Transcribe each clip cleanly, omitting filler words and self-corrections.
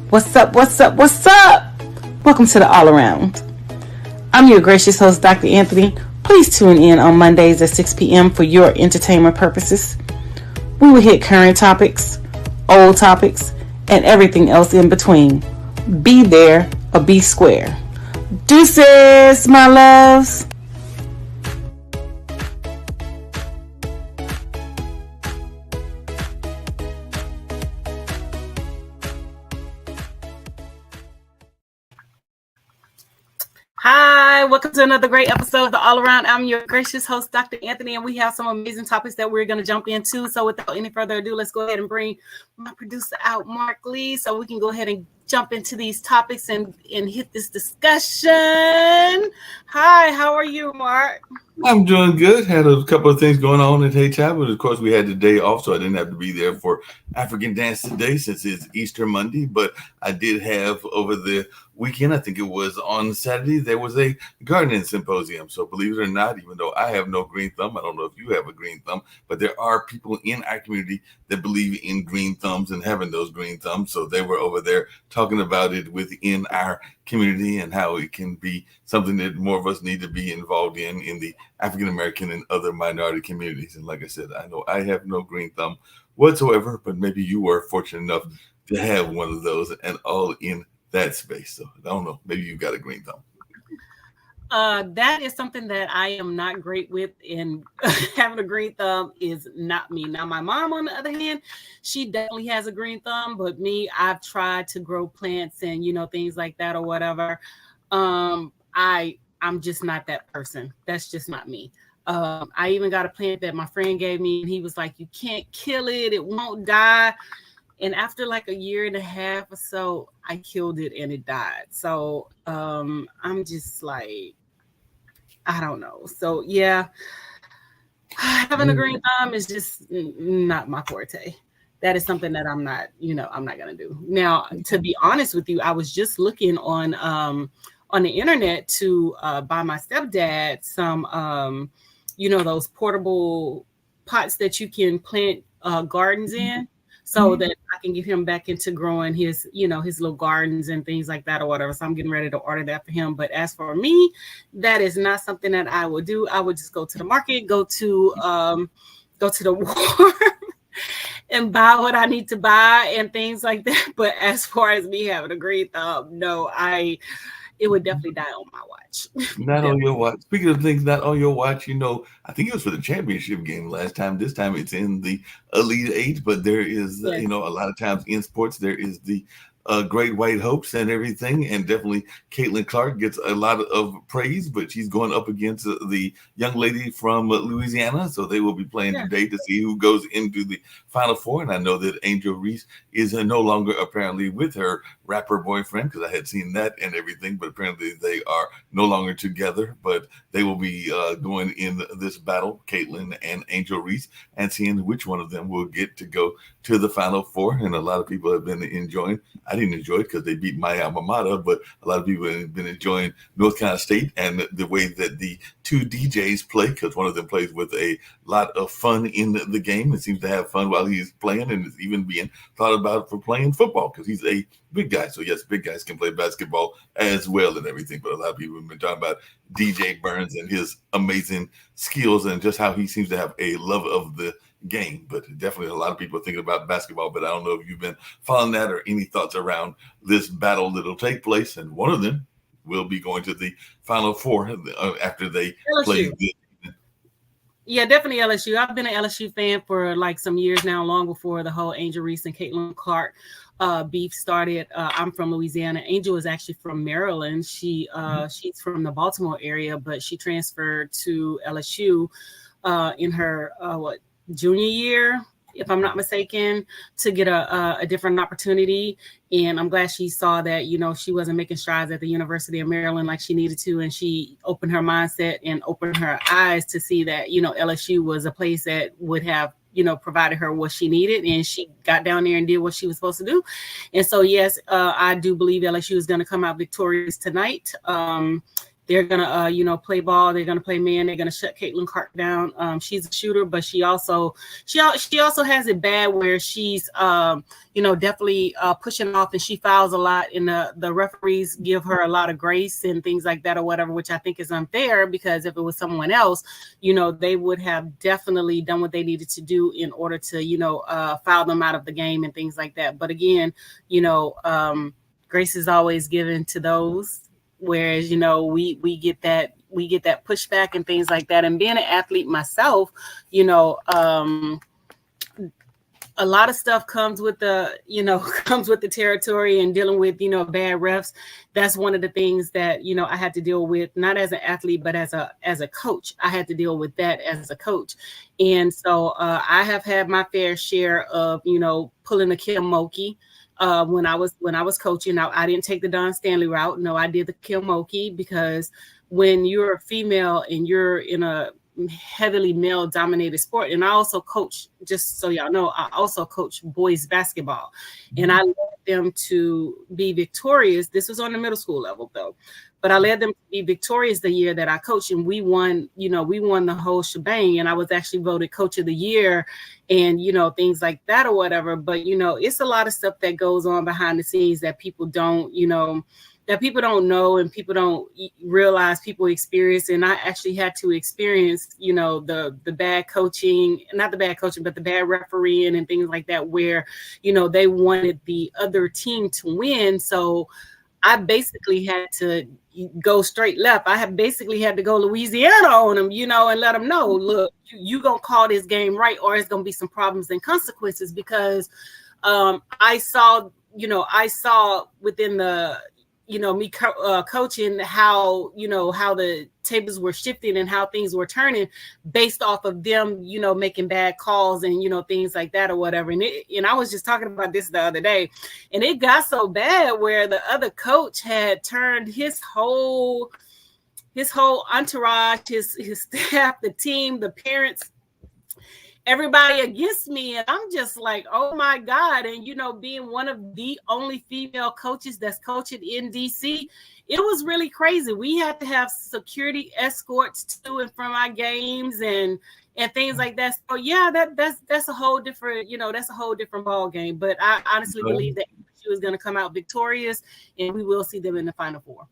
What's up? What's up? What's up? Welcome to the All Around. I'm your gracious host, Dr. Anthony. Please tune in on Mondays at 6 p.m. for your entertainment purposes. We will hit current topics, old topics, and everything else in between. Be there or be square. Deuces, my loves. Hi, welcome to another great episode of the All Around. I'm your gracious host, Dr. Anthony, and we have some amazing topics that we're going to jump into. So without any further ado, let's go ahead and bring my producer out, Mark Lee, so we can go ahead and jump into these topics and hit this discussion. Hi, how are you, Mark? I'm doing good. Had a couple of things going on at Hey Chapel. Of course, we had the day off, so I didn't have to be there for African Dance today since it's Easter Monday. But I did have over the weekend, I think it was on Saturday, there was a gardening symposium. So believe it or not, even though I have no green thumb, I don't know if you have a green thumb, but there are people in our community that believe in green thumbs and having those green thumbs. So they were over there talking about it within our community and how it can be something that more of us need to be involved in the African American and other minority communities. And like I said, I know I have no green thumb whatsoever, but maybe you were fortunate enough to have one of those and all in that space. So I don't know, maybe you got a green thumb. That is something that I am not great with, and having a green thumb is not me. Now, my mom, on the other hand, she definitely has a green thumb, but me, I've tried to grow plants and, things like that or whatever. I'm just not that person. That's just not me. I even got a plant that my friend gave me, and he was like, you can't kill it. It won't die. And after like a year and a half or so, I killed it and it died. So I'm just like, I don't know. So yeah, having a green thumb is just not my forte. That is something that I'm not going to do. Now, to be honest with you, I was just looking on the internet to buy my stepdad some, those portable pots that you can plant gardens in. So that I can get him back into growing his, his little gardens and things like that or whatever. So I'm getting ready to order that for him. But as for me, that is not something that I would do. I would just go to the market, go to the war and buy what I need to buy and things like that. But as far as me having a green thumb, no, it would definitely die on my watch. Not on your watch. Speaking of things not on your watch, I think it was for the championship game last time. This time it's in the Elite Eight, but there is, a lot of times in sports, there is the great white hopes and everything. And definitely Caitlin Clark gets a lot of praise, but she's going up against the young lady from Louisiana. So they will be playing today to see who goes into the Final Four. And I know that Angel Reese is no longer apparently with her rapper boyfriend, because I had seen that and everything, but apparently they are no longer together. But they will be going in this battle, Caitlin and Angel Reese, and seeing which one of them will get to go to the Final Four. And a lot of people have been enjoying. I didn't enjoy it because they beat my alma mater, but a lot of people have been enjoying North Carolina State and the way that the two DJs play, because one of them plays with a lot of fun in the game and seems to have fun while he's playing, and is even being thought about for playing football because he's a big guy. So yes, big guys can play basketball as well and everything, but a lot of people have been talking about DJ Burns and his amazing skills and just how he seems to have a love of the game. But definitely a lot of people are thinking about basketball, but I don't know if you've been following that or any thoughts around this battle that'll take place. And one of them will be going to the Final Four after they play. Yeah, definitely LSU. I've been an LSU fan for like some years now, long before the whole Angel Reese and Caitlin Clark beef started. I'm from Louisiana. Angel is actually from Maryland. She's from the Baltimore area, but she transferred to LSU in her junior year, if I'm not mistaken, to get a different opportunity. And I'm glad she saw that, she wasn't making strides at the University of Maryland like she needed to. And she opened her mindset and opened her eyes to see that, LSU was a place that would have, provided her what she needed. And she got down there and did what she was supposed to do. And so, yes, I do believe LSU is going to come out victorious tonight. they're gonna play ball, they're gonna play man, they're gonna shut Caitlin Clark down. She's a shooter, but she also has it bad where she's definitely pushing off, and she fouls a lot, and the referees give her a lot of grace and things like that or whatever, which I think is unfair, because if it was someone else, they would have definitely done what they needed to do in order to foul them out of the game and things like that. But again, grace is always given to those, whereas we get that pushback and things like that. And being an athlete myself, a lot of stuff comes with the territory and dealing with bad refs. That's one of the things that I had to deal with, not as an athlete but as a coach. I had to deal with that as a coach, and so I have had my fair share of pulling a Kim Mulkey. When I was coaching. Now, I didn't take the Don Stanley route. No, I did the Kim Mulkey, because when you're a female and you're in a heavily male dominated sport, and I also coach, just so y'all know, I also coach boys basketball, and I led them to be victorious. This was on the middle school level though, but I led them to be victorious the year that I coached, and we won the whole shebang, and I was actually voted coach of the year, and things like that or whatever. But it's a lot of stuff that goes on behind the scenes that people don't know, and people don't realize people experience. And I actually had to experience, the bad coaching, not the bad coaching, but the bad refereeing and things like that, where, they wanted the other team to win. So I basically had to go straight left. I had basically had to go Louisiana on them, and let them know, look, you gonna call this game right, or it's gonna be some problems and consequences. Because I saw within the me coaching how the tables were shifting and how things were turning based off of them making bad calls and things like that or whatever. And I was just talking about this the other day, and it got so bad where the other coach had turned his whole entourage, his staff, the team, the parents, everybody against me. And I'm just like, oh my God. And being one of the only female coaches that's coaching in DC, it was really crazy. We had to have security escorts to and from our games and things like that. So yeah, that's a whole different, that's a whole different ball game. But I honestly believe that she was going to come out victorious, and we will see them in the Final Four.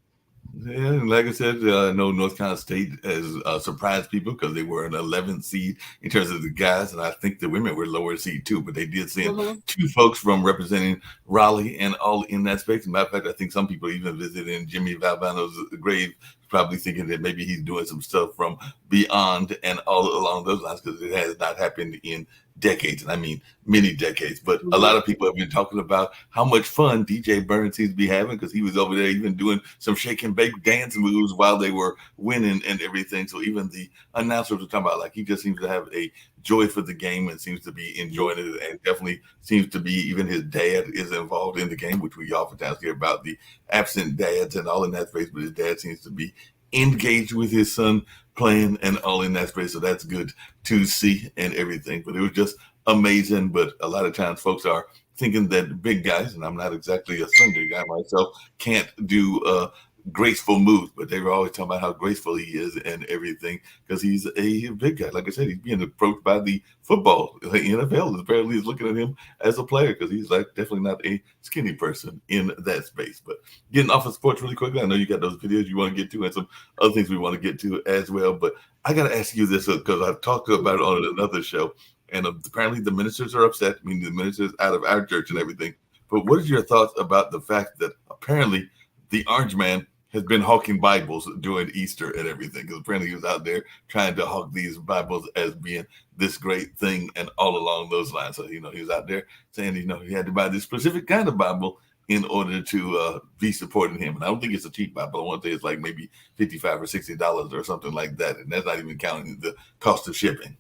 Yeah, and like I said, I know North Carolina State has surprised people because they were an 11th seed in terms of the guys, and I think the women were lower seed too, but they did send two folks from representing Raleigh and all in that space. As a matter of fact, I think some people even visited Jimmy Valvano's grave, probably thinking that maybe he's doing some stuff from beyond and all along those lines, because it has not happened in decades, and I mean many decades. But a lot of people have been talking about how much fun DJ Burns seems to be having, because he was over there even doing some shake and bake dance moves while they were winning and everything. So even the announcers were talking about, like, he just seems to have a joy for the game and seems to be enjoying it, and definitely seems to be, even his dad is involved in the game, which we oftentimes hear about the absent dads and all in that space, but his dad seems to be engaged with his son playing and all in that space. So that's good to see and everything. But it was just amazing. But a lot of times folks are thinking that big guys, and I'm not exactly a slender guy myself, can't do graceful moves, but they were always talking about how graceful he is and everything, because he's a big guy. Like I said, he's being approached by the football. The NFL apparently is looking at him as a player, because he's like definitely not a skinny person in that space. But getting off of sports really quickly, I know you got those videos you want to get to and some other things we want to get to as well. But I got to ask you this, because I've talked about it on another show, and apparently the ministers are upset. I mean, the ministers out of our church and everything. But what is your thoughts about the fact that apparently the Orange Man has been hawking Bibles during Easter and everything? Because apparently he was out there trying to hawk these Bibles as being this great thing and all along those lines. So, he was out there saying, he had to buy this specific kind of Bible in order to be supporting him. And I don't think it's a cheap Bible. I want to say it's like maybe $55 or $60 or something like that. And that's not even counting the cost of shipping.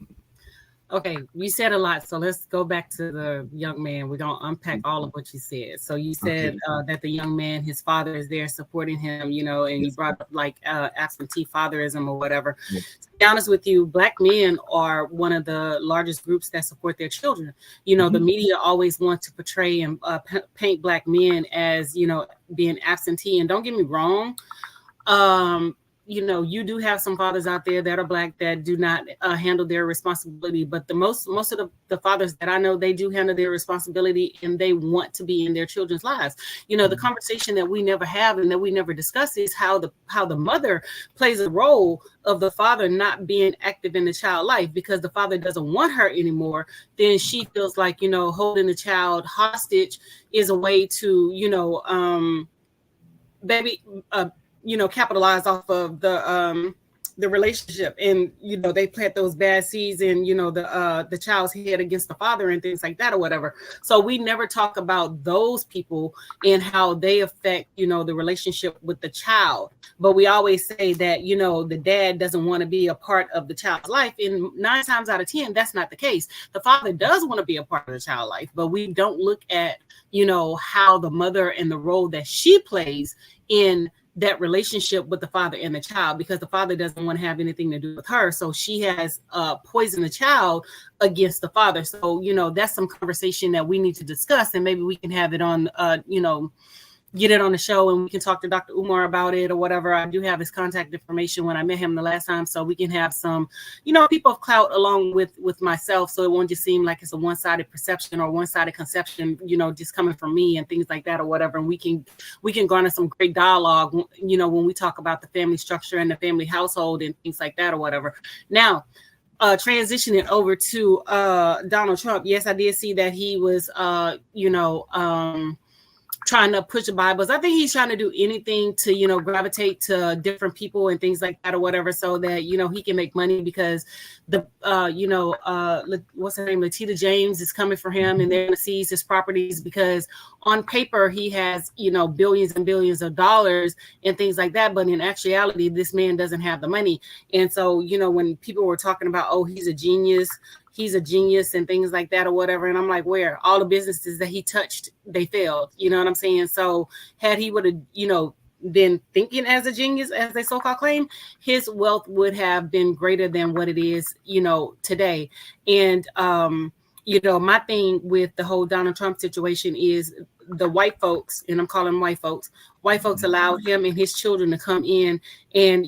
Okay, you said a lot, so let's go back to the young man. We're going to unpack all of what you said. So you said that the young man, his father is there supporting him, and you brought up like absentee fatherism or whatever. Yes. To be honest with you, Black men are one of the largest groups that support their children. The media always want to portray and paint Black men as, being absentee. And don't get me wrong, you do have some fathers out there that are Black that do not handle their responsibility, but the most of the fathers that I know, they do handle their responsibility and they want to be in their children's lives. The conversation that we never have and that we never discuss is how the mother plays a role of the father not being active in the child life, because the father doesn't want her anymore. Then she feels like, holding the child hostage is a way to, baby, capitalize off of the relationship, and they plant those bad seeds in the child's head against the father and things like that or whatever. So we never talk about those people and how they affect the relationship with the child, but we always say that the dad doesn't want to be a part of the child's life, and 9 times out of 10 that's not the case. The father does want to be a part of the child's life, but we don't look at how the mother and the role that she plays in that relationship with the father and the child, because the father doesn't want to have anything to do with her. So she has poisoned the child against the father. So, that's some conversation that we need to discuss, and maybe we can have it on, get it on the show, and we can talk to Dr. Umar about it or whatever. I do have his contact information when I met him the last time, so we can have some, people of clout along with myself, so it won't just seem like it's a one-sided perception or one-sided conception, just coming from me and things like that or whatever. And we can garner some great dialogue, when we talk about the family structure and the family household and things like that or whatever. Now, transitioning over to Donald Trump. Yes, I did see that he was, trying to push the Bibles. I think he's trying to do anything to, gravitate to different people and things like that or whatever, so that, he can make money, because the, what's her name? Latita James is coming for him, and they're going to seize his properties, because on paper he has, billions and billions of dollars and things like that. But in actuality, this man doesn't have the money. And so, when people were talking about, oh, he's a genius and things like that or whatever. And I'm like, where? All the businesses that he touched, they failed. You know what I'm saying? So had he would have, been thinking as a genius, as they so-called claim, his wealth would have been greater than what it is, today. And, my thing with the whole Donald Trump situation is the white folks, and I'm calling them white folks allowed him and his children to come in and,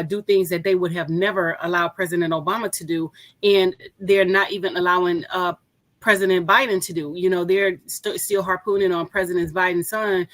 do things that they would have never allowed President Obama to do. And they're not even allowing President Biden to do. They're still harpooning on President Biden's son,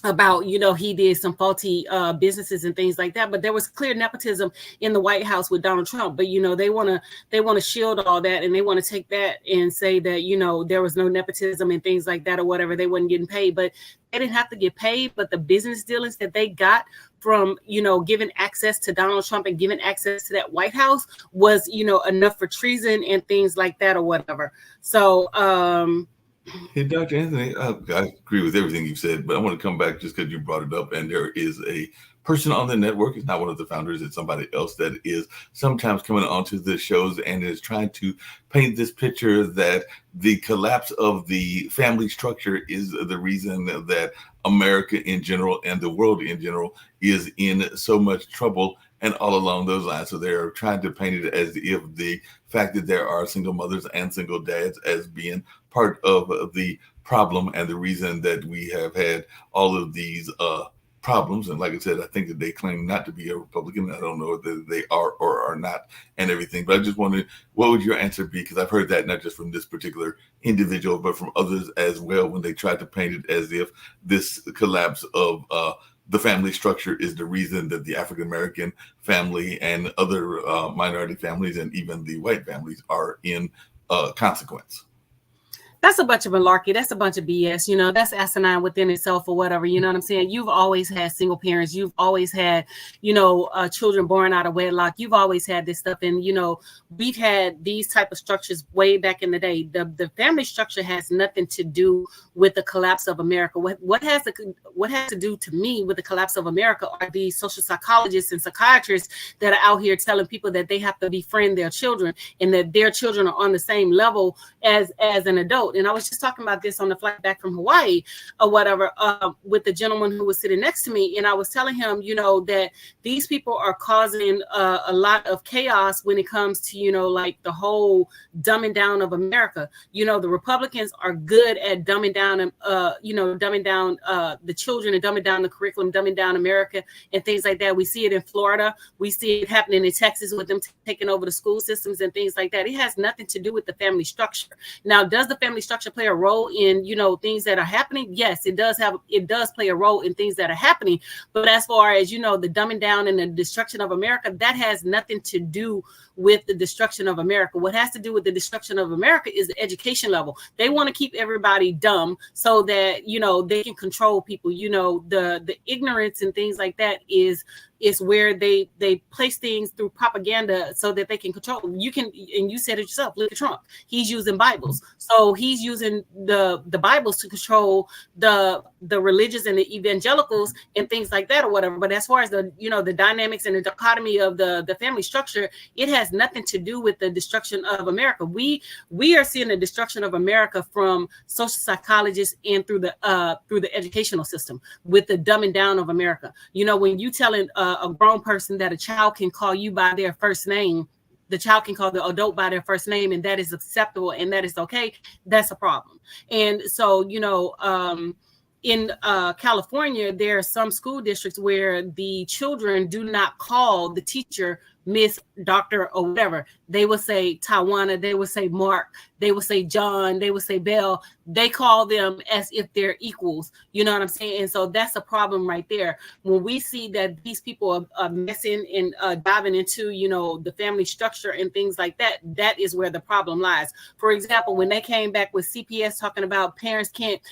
about, he did some faulty businesses and things like that. But there was clear nepotism in the White House with Donald Trump. But, they want to shield all that, and they want to take that and say that, there was no nepotism and things like that or whatever. They wasn't getting paid, but they didn't have to get paid. But the business dealings that they got from, giving access to Donald Trump and giving access to that White House was, enough for treason and things like that or whatever. So, hey, Dr. Anthony, I agree with everything you said, but I want to come back just because you brought it up. And there is a person on the network, it's not one of the founders, it's somebody else that is sometimes coming onto the shows and is trying to paint this picture that the collapse of the family structure is the reason that America in general and the world in general is in so much trouble, and all along those lines. So they're trying to paint it as if the fact that there are single mothers and single dads as being part of the problem and the reason that we have had all of these problems. And like I said, I think that they claim not to be a Republican. I don't know whether they are or are not and everything. But I just wondered, what would your answer be? Because I've heard that not just from this particular individual, but from others as well, when they try to paint it as if this collapse of the family structure is the reason that the African-American family and other minority families and even the white families are in consequence. That's a bunch of malarkey. That's a bunch of BS. That's asinine within itself or whatever. You know what I'm saying? You've always had single parents. You've always had, children born out of wedlock. You've always had this stuff. And, we've had these type of structures way back in the day. The family structure has nothing to do with the collapse of America. What has to do to me with the collapse of America are these social psychologists and psychiatrists that are out here telling people that they have to befriend their children and that their children are on the same level as an adult. world. And I was just talking about this on the flight back from Hawaii or whatever, with the gentleman who was sitting next to me. And I was telling him, that these people are causing a lot of chaos when it comes to, like the whole dumbing down of America. The Republicans are good at dumbing down, dumbing down the children and dumbing down the curriculum, dumbing down America and things like that. We see it in Florida. We see it happening in Texas with them taking over the school systems and things like that. It has nothing to do with the family structure. Now, does the family structure play a role in, things that are happening? Yes, it does play a role in things that are happening. But as far as, the dumbing down and the destruction of America, that has nothing to do with the destruction of America. What has to do with the destruction of America is the education level. They want to keep everybody dumb so that, they can control people. The ignorance and things like that is where they place things through propaganda so that they can control. And you said it yourself, look at Trump. He's using Bibles. So he's using the Bibles to control the religious and the evangelicals and things like that or whatever. But as far as the dynamics and the dichotomy of the family structure, it has nothing to do with the destruction of America. We are seeing the destruction of America from social psychologists and through the educational system with the dumbing down of America. When you telling a grown person that a child can call you by their first name, the child can call the adult by their first name, and that is acceptable and that is okay, that's a problem. And so, in California, there are some school districts where the children do not call the teacher Miss, Doctor, or whatever. They will say Tawana, they will say Mark, they will say John, they will say Bell. They call them as if they're equals. You know what I'm saying? And so that's a problem right there. When we see that these people are messing and diving into, the family structure and things like that, that is where the problem lies. For example, when they came back with CPS talking about parents can't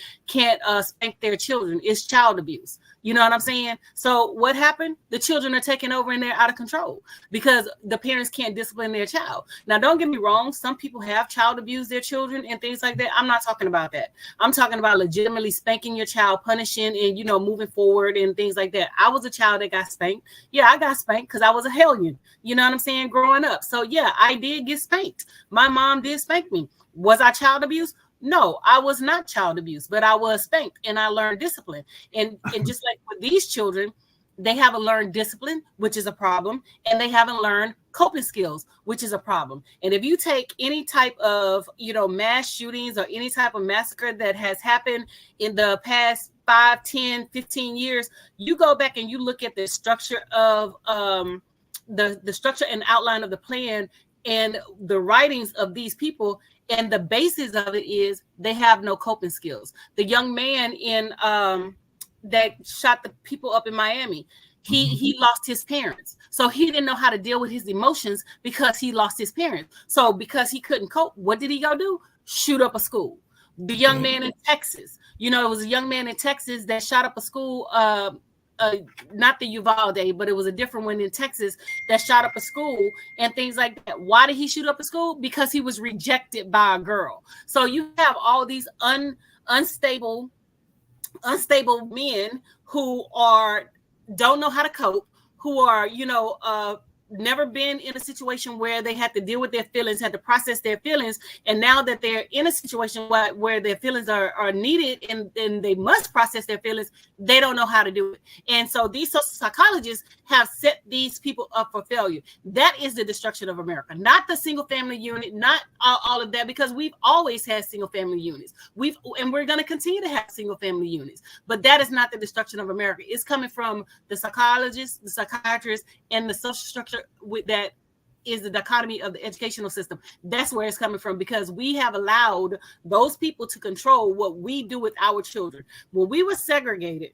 spank their children, it's child abuse. You know what I'm saying? So what happened? The children are taking over and they're out of control because the parents can't discipline their child. Now, don't get me wrong. Some people have child abused their children and things like that. I'm not talking about that. I'm talking about legitimately spanking your child, punishing and, moving forward and things like that. I was a child that got spanked. Yeah, I got spanked because I was a hellion. You know what I'm saying? Growing up. So yeah, I did get spanked. My mom did spank me. Was I child abused? No, I was not child abuse, but I was spanked and I learned discipline. And just like with these children, they haven't learned discipline, which is a problem, and they haven't learned coping skills, which is a problem. And if you take any type of, mass shootings or any type of massacre that has happened in the past 5, 10, 15 years, you go back and you look at the structure of the structure and outline of the plan and the writings of these people. And the basis of it is they have no coping skills. The young man that shot the people up in Miami, he lost his parents. So he didn't know how to deal with his emotions because he lost his parents. So because he couldn't cope, what did he go do? Shoot up a school. The young man in Texas, it was a young man in Texas that shot up a school, not the Uvalde, but it was a different one in Texas that shot up a school and things like that. Why did he shoot up a school? Because he was rejected by a girl. So you have all these unstable men who don't know how to cope, who are, never been in a situation where they had to deal with their feelings, had to process their feelings. And now that they're in a situation where their feelings are needed and they must process their feelings, they don't know how to do it. And so these social psychologists have set these people up for failure. That is the destruction of America, not the single family unit, not all of that, because we've always had single family units. And we're going to continue to have single family units, but that is not the destruction of America. It's coming from the psychologists, the psychiatrists, and the social structure with that is the dichotomy of the educational system. That's where it's coming from, because we have allowed those people to control what we do with our children. When we were segregated,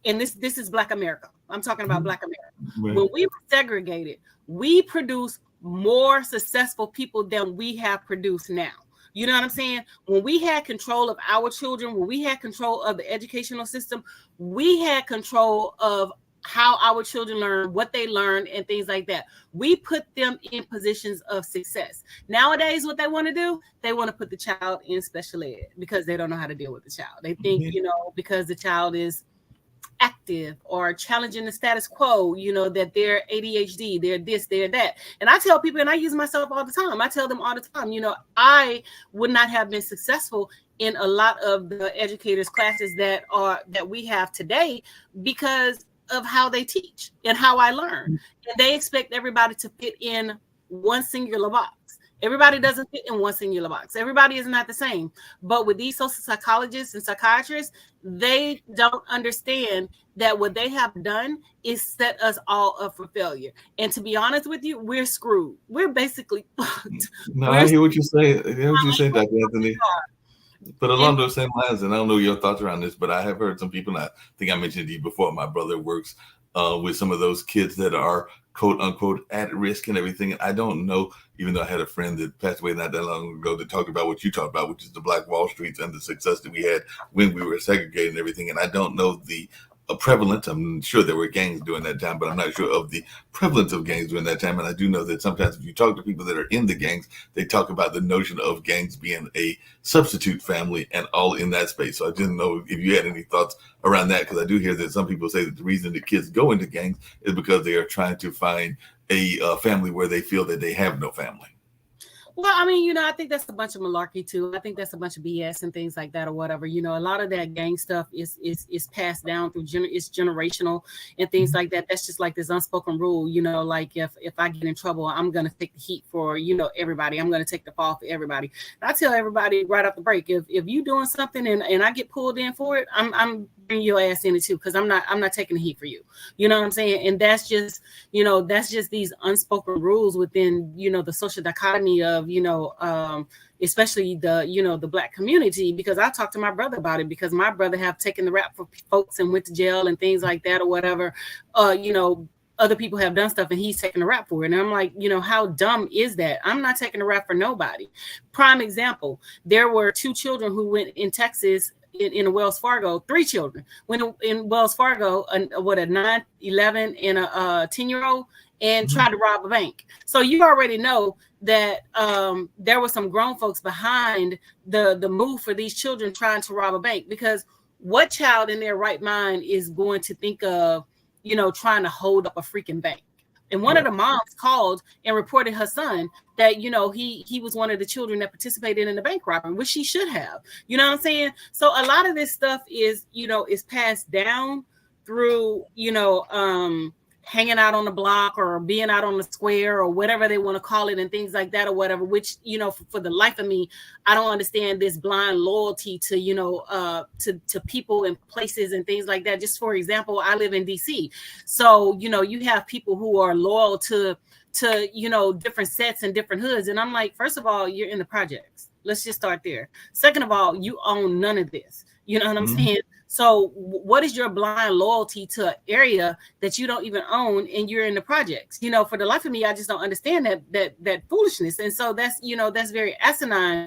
and this is Black America. I'm talking about Black America. Right. When we were segregated, we produced more successful people than we have produced now. You know what I'm saying? When we had control of our children, when we had control of the educational system, we had control of how our children learn, what they learn, and things like that. We put them in positions of success. Nowadays, what they want to do, they want to put the child in special ed because they don't know how to deal with the child. They think, because the child is active or challenging the status quo, you know, that they're ADHD, they're this, they're that. And I tell people, and I use myself all the time, I tell them all the time, you know, I would not have been successful in a lot of the educators' classes that we have today because of how they teach and how I learn. And they expect everybody to fit in one singular box. Everybody doesn't fit in one singular box. Everybody is not the same. But with these social psychologists and psychiatrists, they don't understand that what they have done is set us all up for failure. And to be honest with you, we're screwed. We're basically fucked. No, I hear what you're saying. I hear what you're saying, Dr. Anthony. But along those same lines, and I don't know your thoughts around this, but I have heard some people, and I think I mentioned to you before, my brother works with some of those kids that are quote unquote at risk and everything. And I don't know, even though I had a friend that passed away not that long ago that talked about what you talked about, which is the Black Wall Streets and the success that we had when we were segregated and everything. And I don't know the prevalence. I'm sure there were gangs during that time, but I'm not sure of the prevalence of gangs during that time. And I do know that sometimes if you talk to people that are in the gangs, they talk about the notion of gangs being a substitute family and all in that space. So I didn't know if you had any thoughts around that, because I do hear that some people say that the reason the kids go into gangs is because they are trying to find a family where they feel that they have no family. Well, I mean, you know, I think that's a bunch of malarkey too. I think that's a bunch of BS and things like that or whatever. You know, a lot of that gang stuff is passed down through it's generational and things like that. That's just like this unspoken rule, you know, like if I get in trouble, I'm going to take the heat for, you know, everybody. I'm going to take the fall for everybody. And I tell everybody right off the break, if you doing something and I get pulled in for it, I'm bringing your ass in it too, because I'm not taking the heat for you. You know what I'm saying? And that's just, you know, that's just these unspoken rules within, you know, the social dichotomy of, you know, especially the, you know, the Black community, because I talked to my brother about it, because my brother have taken the rap for folks and went to jail and things like that or whatever. You know, other people have done stuff and he's taking the rap for it. And I'm like, you know, how dumb is that? I'm not taking the rap for nobody. Prime example, there were 2 children who went in Texas in a Wells Fargo, 3 children went in Wells Fargo, a 9, 11, and a 10-year-old, and tried to rob a bank. So you already know that there were some grown folks behind the move for these children trying to rob a bank, because what child in their right mind is going to think of, you know, trying to hold up a freaking bank? And one of the moms called and reported her son that, you know, he was one of the children that participated in the bank robbery, which she should have. You know what I'm saying? So a lot of this stuff is, you know, is passed down through, you know, hanging out on the block or being out on the square or whatever they want to call it and things like that or whatever, which, you know, for the life of me, I don't understand this blind loyalty to, you know, to people and places and things like that. Just for example, I live in DC. So, you know, you have people who are loyal to, you know, different sets and different hoods. And I'm like, first of all, you're in the projects. Let's just start there. Second of all, you own none of this. You know what I'm saying? So what is your blind loyalty to an area that you don't even own and you're in the projects? You know, for the life of me, I just don't understand that foolishness. And so that's, you know, that's very asinine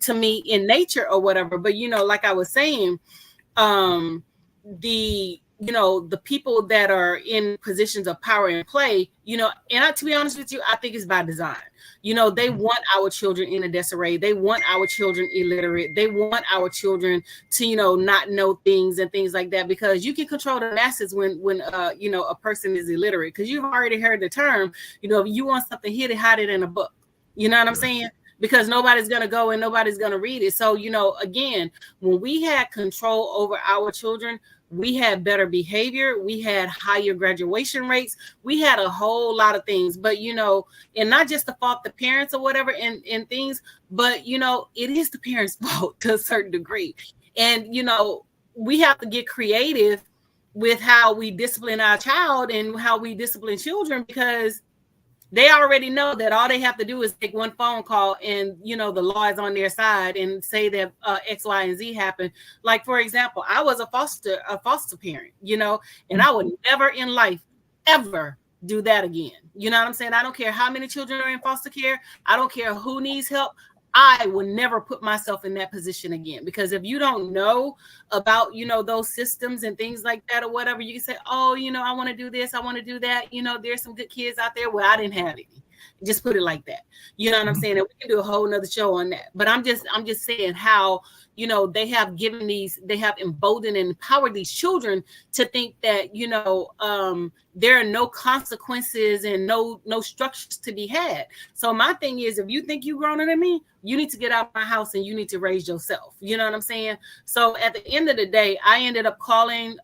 to me in nature or whatever. But, you know, like I was saying, you know, the people that are in positions of power and play, you know, and to be honest with you, I think it's by design. You know, they want our children in a disarray. They want our children illiterate. They want our children to, you know, not know things and things like that, because you can control the masses when you know, a person is illiterate, because you've already heard the term, you know, if you want something, hide it in a book. You know what I'm saying? Because nobody's going to go and nobody's going to read it. So, you know, again, when we had control over our children, we had better behavior, we had higher graduation rates, we had a whole lot of things. But, you know, and not just to fault the parents or whatever and things, but, you know, it is the parents' fault to a certain degree. And, you know, we have to get creative with how we discipline our child and how we discipline children, because they already know that all they have to do is take one phone call and, you know, the law is on their side and say that X, Y, and Z happened. Like, for example, I was a foster parent, you know, and I would never in life ever do that again. You know what I'm saying? I don't care how many children are in foster care. I don't care who needs help. I will never put myself in that position again, because if you don't know about, you know, those systems and things like that or whatever, you can say, oh, you know, I want to do this, I want to do that. You know, there's some good kids out there. Well, I didn't have any. Just put it like that. You know what I'm saying? And we can do a whole nother show on that. But I'm just saying how, they have emboldened and empowered these children to think that, there are no consequences and no structures to be had. So my thing is, if you think you're growner than me, you need to get out of my house and you need to raise yourself. You know what I'm saying? So at the end of the day, I ended up calling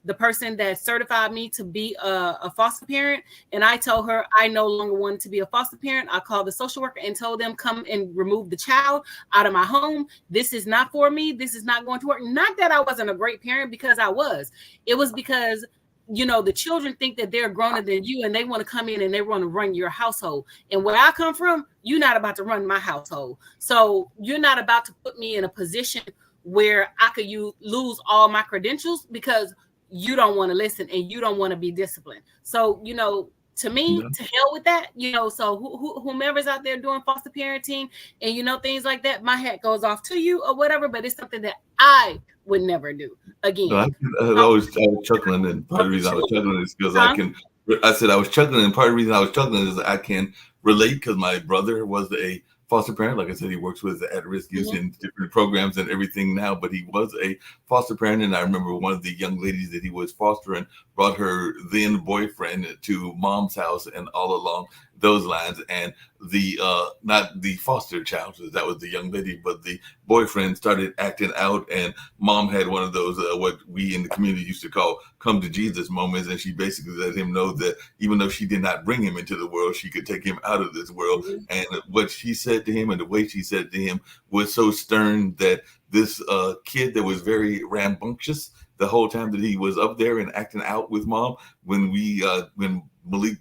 the person that certified me to be a foster parent. And I told her I no longer wanted to be a foster parent. I called the social worker and told them, come and remove the child out of my home. This is not for me. This is not going to work. Not that I wasn't a great parent, because I was. It was because, the children think that they're growner than you and they want to come in and they want to run your household. And where I come from, you're not about to run my household. So you're not about to put me in a position where I could lose all my credentials because you don't want to listen and you don't want to be disciplined. So, to me, to hell with that, so whomever's out there doing foster parenting and, things like that, my hat goes off to you or whatever, but it's something that I would never do again. No, I was chuckling, and part of the reason I was chuckling is because I was chuckling, and part of the reason I was chuckling is I can relate because my brother was a foster parent. Like I said, he works with at-risk youth in different programs and everything now, but he was a foster parent. And I remember one of the young ladies that he was fostering brought her then boyfriend to mom's house and all along those lines. And the not the foster child, that was the young lady, but the boyfriend started acting out, and mom had one of those what we in the community used to call come to Jesus moments, and she basically let him know that even though she did not bring him into the world, she could take him out of this world. And what she said to him and the way she said to him was so stern that this kid that was very rambunctious the whole time that he was up there and acting out with mom, when Malik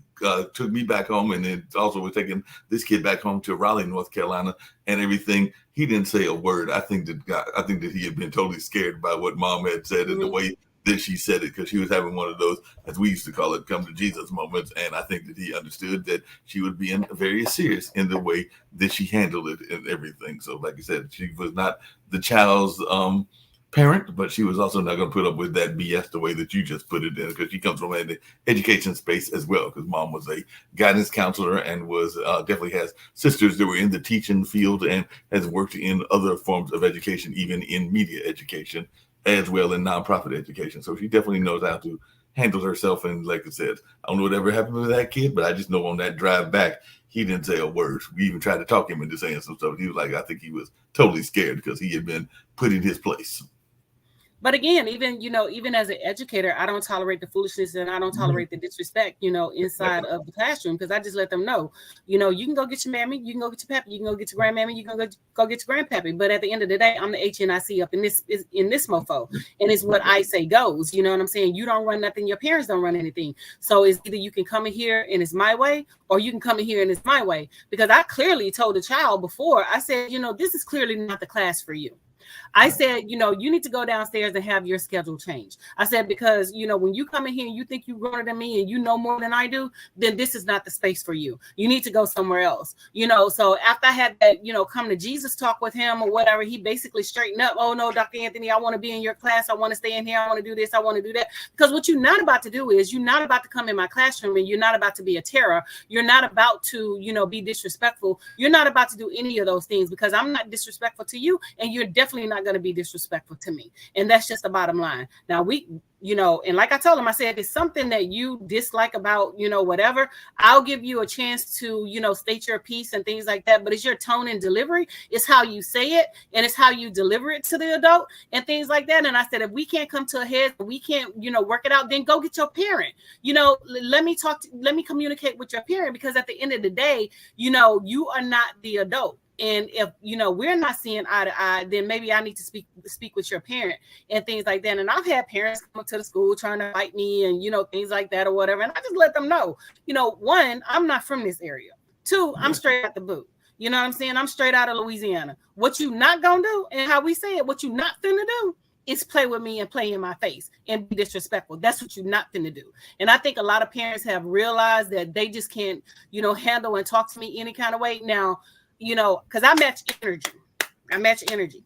took me back home, and then also was taking this kid back home to Raleigh, North Carolina, and everything, he didn't say a word. I think that he had been totally scared by what mom had said and the way that she said it, because she was having one of those, as we used to call it, come to Jesus moments. And I think that he understood that she was being very serious in the way that she handled it and everything. So like I said, she was not the child's parent, but she was also not going to put up with that BS the way that you just put it in, because she comes from an education space as well, because mom was a guidance counselor and was definitely has sisters that were in the teaching field and has worked in other forms of education, even in media education as well, in nonprofit education. So she definitely knows how to handle herself. And like I said, I don't know whatever happened with that kid, but I just know on that drive back, he didn't say a word. We even tried to talk him into saying some stuff. He was like, I think he was totally scared because he had been put in his place. But again, even as an educator, I don't tolerate the foolishness and I don't tolerate the disrespect, inside of the classroom, because I just let them know, you can go get your mammy, you can go get your pappy, you can go get your grandmammy, you can go get your grandpappy. But at the end of the day, I'm the HNIC up in this mofo, and it's what I say goes. You know what I'm saying? You don't run nothing, your parents don't run anything. So it's either you can come in here and it's my way, or you can come in here and it's my way. Because I clearly told the child before, I said, this is clearly not the class for you. I said, you need to go downstairs and have your schedule changed. I said, because, when you come in here and you think you're growner than me and you know more than I do, then this is not the space for you. You need to go somewhere else. So after I had that, come to Jesus talk with him or whatever, he basically straightened up. Oh, no, Dr. Anthony, I want to be in your class. I want to stay in here. I want to do this. I want to do that. Because what you're not about to do is you're not about to come in my classroom and you're not about to be a terror. You're not about to, be disrespectful. You're not about to do any of those things, because I'm not disrespectful to you, and you're definitely not going to be disrespectful to me. And that's just the bottom line. Now and like I told him, I said, if it's something that you dislike about, whatever, I'll give you a chance to, state your piece and things like that. But it's your tone and delivery. It's how you say it, and it's how you deliver it to the adult and things like that. And I said, if we can't come to a head, we can't, work it out, then go get your parent. Let me communicate with your parent, because at the end of the day, you are not the adult. And if we're not seeing eye to eye, then maybe I need to speak with your parent and things like that. And I've had parents come up to the school trying to fight me and things like that or whatever. And I just let them know, one, I'm not from this area. Two, I'm straight out the boot. You know what I'm saying? I'm straight out of Louisiana. What you not gonna do, and how we say it, what you not finna do is play with me and play in my face and be disrespectful. That's what you're not finna do. And I think a lot of parents have realized that they just can't, handle and talk to me any kind of way. Now, because I match energy.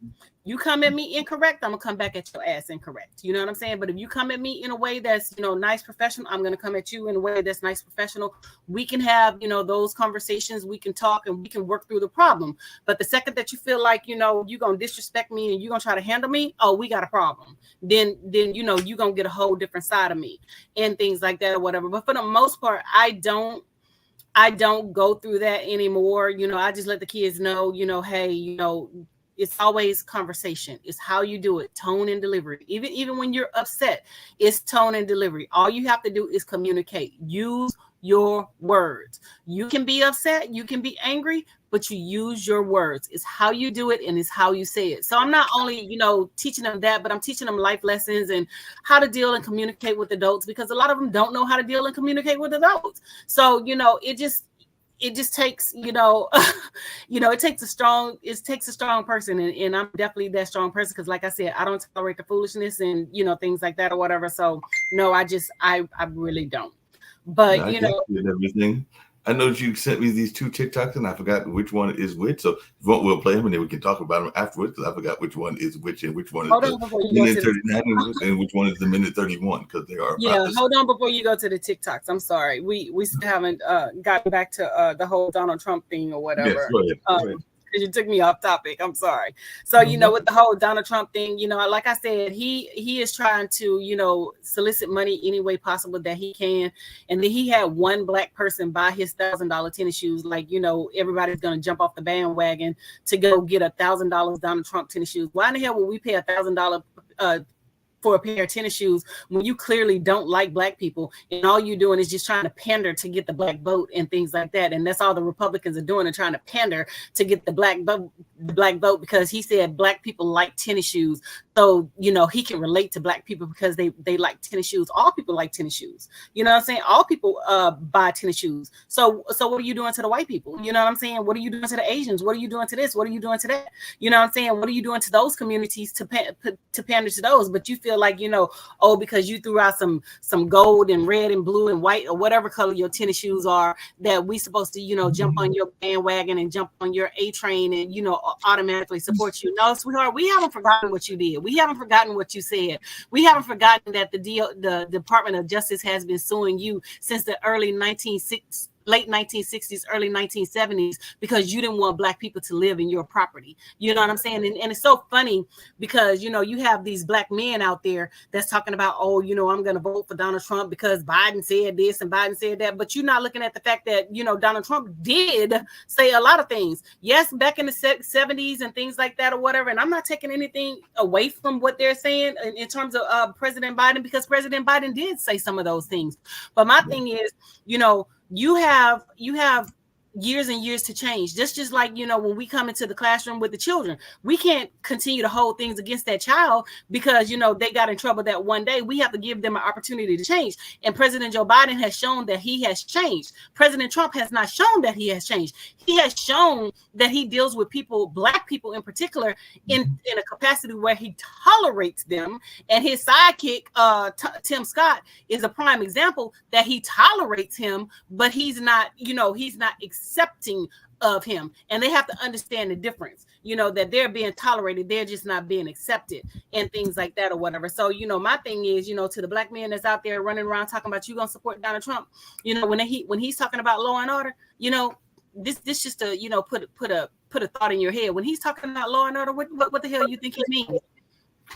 You come at me incorrect, I'm gonna come back at your ass incorrect. You know what I'm saying? But if you come at me in a way that's, you know, nice, professional, I'm gonna come at you in a way that's nice, professional. We can have, you know, those conversations, we can talk and we can work through the problem. But the second that you feel like, you know, you're gonna disrespect me and you're gonna try to handle me, oh, we got a problem. Then you know, you're gonna get a whole different side of me and things like that or whatever. But for the most part, I don't go through that anymore. You know, I just let the kids know, you know, hey, you know, it's always conversation. It's how you do it, tone and delivery. Even when you're upset, it's tone and delivery. All you have to do is communicate. Use your words. You can be upset, you can be angry, but you use your words. It's how you do it and it's how you say it. So I'm not only, you know, teaching them that, but I'm teaching them life lessons and how to deal and communicate with adults, because a lot of them don't know how to deal and communicate with adults. So, you know, it just takes, you know, it takes a strong person. And I'm definitely that strong person. Cause like I said, I don't tolerate the foolishness and, you know, things like that or whatever. So no, I really don't. But no, you know, everything. I know you sent me these 2 TikToks and I forgot which one is which. So we'll play them and then we can talk about them afterwards, because I forgot which one is which and which one is the minute 39 and which one is the minute 31, because they are. Yeah, hold on before you go to the TikToks. I'm sorry. We still haven't gotten back to the whole Donald Trump thing or whatever. Yes, go ahead. Go ahead. You took me off topic. I'm sorry. So, you know, with the whole Donald Trump thing, you know, like I said, he is trying to, you know, solicit money any way possible that he can. And then he had one black person buy his $1,000 tennis shoes. Like, you know, everybody's going to jump off the bandwagon to go get $1,000 Donald Trump tennis shoes. Why in the hell would we pay $1,000 for a pair of tennis shoes when you clearly don't like black people, and all you're doing is just trying to pander to get the black vote and things like that? And that's all the Republicans are doing, and trying to pander to get the black vote, because he said black people like tennis shoes. So, you know, he can relate to black people because they like tennis shoes. All people like tennis shoes. You know what I'm saying? All people buy tennis shoes. So what are you doing to the white people? You know what I'm saying? What are you doing to the Asians? What are you doing to this? What are you doing to that? You know what I'm saying? What are you doing to those communities to pander to those? But you feel like, you know, oh, because you threw out some gold and red and blue and white or whatever color your tennis shoes are, that we supposed to, you know, jump on your bandwagon and jump on your A train and, you know, automatically support you. No, sweetheart, we haven't forgotten what you did. We haven't forgotten what you said. We haven't forgotten that the Department of Justice has been suing you since the late 1960s, early 1970s, because you didn't want black people to live in your property. You know what I'm saying? And it's so funny because, you know, you have these black men out there that's talking about, oh, you know, I'm going to vote for Donald Trump because Biden said this and Biden said that. But you're not looking at the fact that, you know, Donald Trump did say a lot of things. Yes, back in the 70s and things like that or whatever. And I'm not taking anything away from what they're saying in terms of President Biden, because President Biden did say some of those things. But my thing is, you know, you have years and years to change. Just like, you know, when we come into the classroom with the children, we can't continue to hold things against that child because, you know, they got in trouble that one day. We have to give them an opportunity to change. And President Joe Biden has shown that he has changed. President Trump has not shown that he has changed. He has shown that he deals with people, black people in particular, in a capacity where he tolerates them. And his sidekick, Tim Scott, is a prime example that he tolerates him, but he's not, you know, he's not accepting of him. And they have to understand the difference, you know, that they're being tolerated, they're just not being accepted and things like that or whatever. So, you know, my thing is, you know, to the black man that's out there running around talking about you gonna support Donald Trump, you know, when he's talking about law and order, you know, this just to, you know, put a thought in your head. When he's talking about law and order, what the hell you think he means?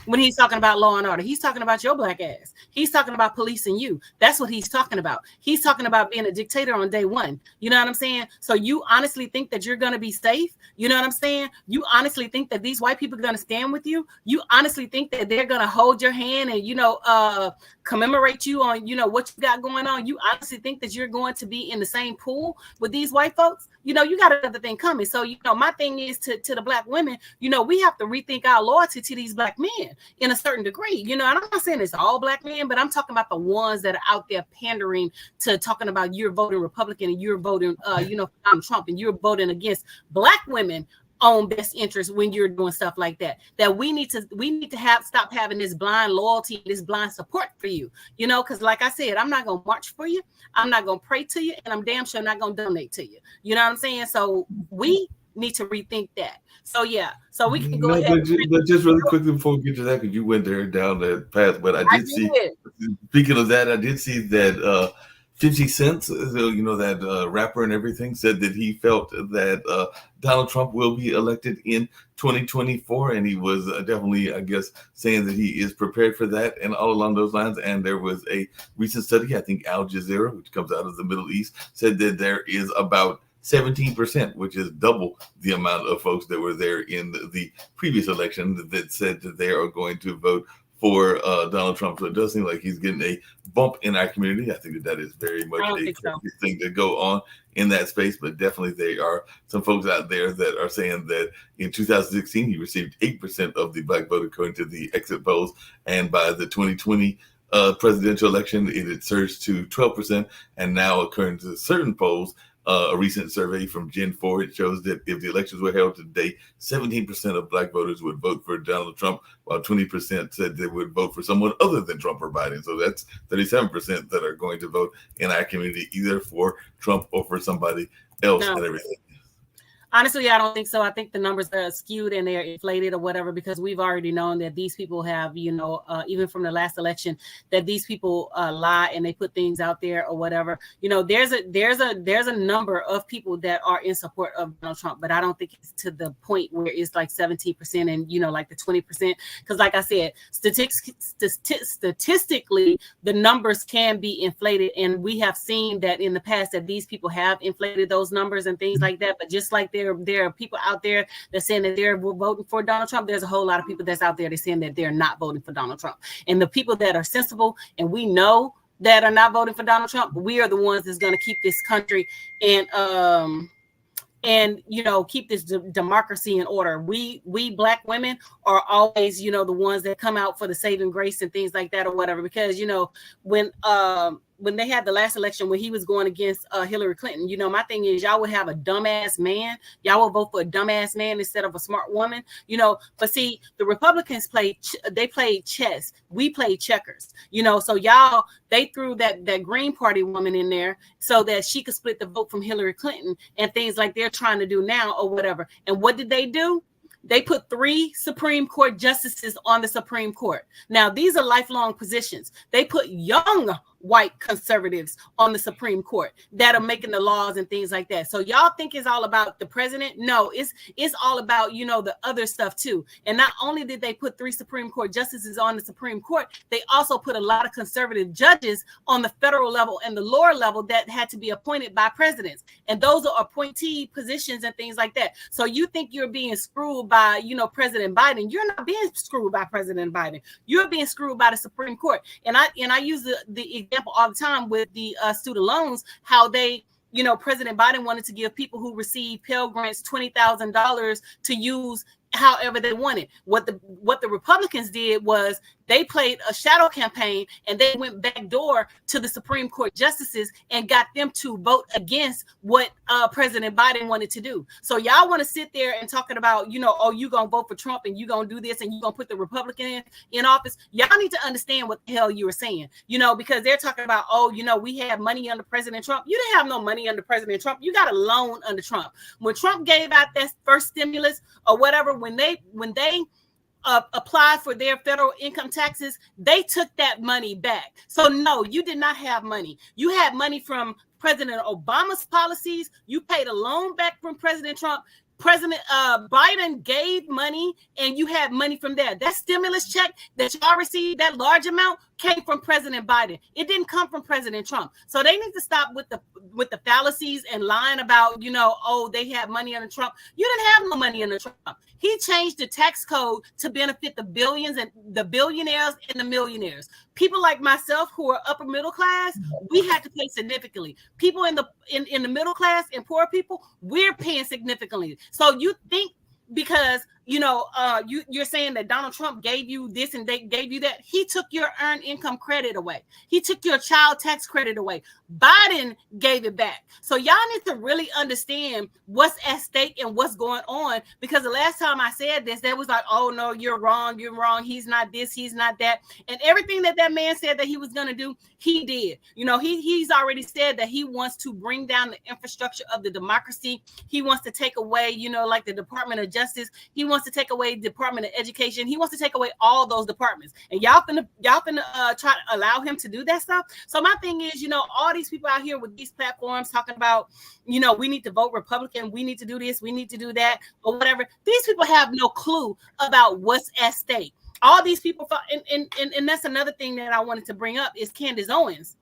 When he's talking about law and order, he's talking about your black ass. He's talking about policing you. That's what he's talking about. He's talking about being a dictator on day one. You know what I'm saying? So you honestly think that you're going to be safe? You know what I'm saying? You honestly think that these white people are going to stand with you? You honestly think that they're going to hold your hand and, you know, commemorate you on, you know, what you got going on? You honestly think that you're going to be in the same pool with these white folks? You know, you got another thing coming. So, you know, my thing is to the black women, you know, we have to rethink our loyalty to these black men in a certain degree, you know, and I'm not saying it's all black men, but I'm talking about the ones that are out there pandering to talking about you're voting Republican and you're voting, you know, Donald Trump, and you're voting against black women on best interest when you're doing stuff like that. That we need to stop having this blind loyalty, this blind support for you, you know, because like I said, I'm not gonna march for you, I'm not gonna pray to you, and I'm damn sure not gonna donate to you. You know what I'm saying? So we need to rethink that. So yeah, so we can go No, ahead. but just really quickly before we get to that, because you went there down that path. But I did see, speaking of that, I did see that 50 Cent, that rapper and everything, said that he felt that Donald Trump will be elected in 2024. And he was definitely, I guess, saying that he is prepared for that and all along those lines. And there was a recent study, I think Al Jazeera, which comes out of the Middle East, said that there is about 17%, which is double the amount of folks that were there in the previous election that said that they are going to vote for Donald Trump. So it does seem like he's getting a bump in our community. I think that is very much a thing to go on in that space, but definitely there are some folks out there that are saying that in 2016, he received 8% of the black vote according to the exit polls. And by the 2020 presidential election, it had surged to 12%. And now, according to certain polls, a recent survey from Gen 4, it shows that if the elections were held today, 17% of black voters would vote for Donald Trump, while 20% said they would vote for someone other than Trump or Biden. So that's 37% that are going to vote in our community, either for Trump or for somebody else and everything. Honestly, I don't think so. I think the numbers are skewed and they're inflated or whatever, because we've already known that these people have, even from the last election, that these people lie and they put things out there or whatever. There's a number of people that are in support of Donald Trump, but I don't think it's to the point where it's like 17% and, like the 20%. Because like I said, statistically, the numbers can be inflated. And we have seen that in the past that these people have inflated those numbers and things like that. But just like there are people out there that saying that they're voting for Donald Trump, there's a whole lot of people that's out there that's saying that they're not voting for Donald Trump. And the people that are sensible and we know that are not voting for Donald Trump, we are the ones that's going to keep this country and keep this democracy in order. We black women are always the ones that come out for the saving grace and things like that or whatever, because when they had the last election when he was going against Hillary Clinton, my thing is y'all would have a dumbass man. Y'all would vote for a dumbass man instead of a smart woman, But see, the Republicans played chess. We played checkers, So y'all, they threw that Green Party woman in there so that she could split the vote from Hillary Clinton and things like they're trying to do now or whatever. And what did they do? They put 3 Supreme Court justices on the Supreme Court. Now, these are lifelong positions. They put young white conservatives on the Supreme Court that are making the laws and things like that. So y'all think it's all about the president? No, it's all about, the other stuff too. And not only did they put 3 Supreme Court justices on the Supreme Court, they also put a lot of conservative judges on the federal level and the lower level that had to be appointed by presidents. And those are appointee positions and things like that. So you think you're being screwed by, President Biden. You're not being screwed by President Biden. You're being screwed by the Supreme Court. And I use the example all the time with the student loans, how they, President Biden wanted to give people who receive Pell Grants $20,000 to use however they wanted. What the Republicans did was they played a shadow campaign and they went backdoor to the Supreme Court justices and got them to vote against what President Biden wanted to do. So y'all want to sit there and talking about, you gonna vote for Trump and you gonna do this and you gonna put the Republican in office. Y'all need to understand what the hell you were saying, because they're talking about, we had money under President Trump. You didn't have no money under President Trump. You got a loan under Trump. When Trump gave out that first stimulus or whatever, when they applied for their federal income taxes, they took that money back. So no, you did not have money. You had money from President Obama's policies. You paid a loan back from President Trump. President Biden gave money and you had money from there. That stimulus check that y'all received, that large amount, came from President Biden. It didn't come from President Trump. So they need to stop with the fallacies and lying about, they had money under Trump. You didn't have no money under Trump. He changed the tax code to benefit the billions and the billionaires and the millionaires. People like myself who are upper middle class, we had to pay significantly. People in the middle class and poor people, we're paying significantly. So you think because you're saying that Donald Trump gave you this and they gave you that. He took your earned income credit away. He took your child tax credit away. Biden gave it back. So y'all need to really understand what's at stake and what's going on, because the last time I said this, they was like, oh no, you're wrong. He's not this, he's not that. And everything that man said that he was going to do, he did. He's already said that he wants to bring down the infrastructure of the democracy. He wants to take away, like the Department of Justice. He wants to take away Department of Education. He wants to take away all those departments. And y'all finna try to allow him to do that stuff. So my thing is, all these people out here with these platforms talking about, we need to vote Republican, we need to do this, we need to do that, or whatever. These people have no clue about what's at stake. All these people, and that's another thing that I wanted to bring up is Candace Owens.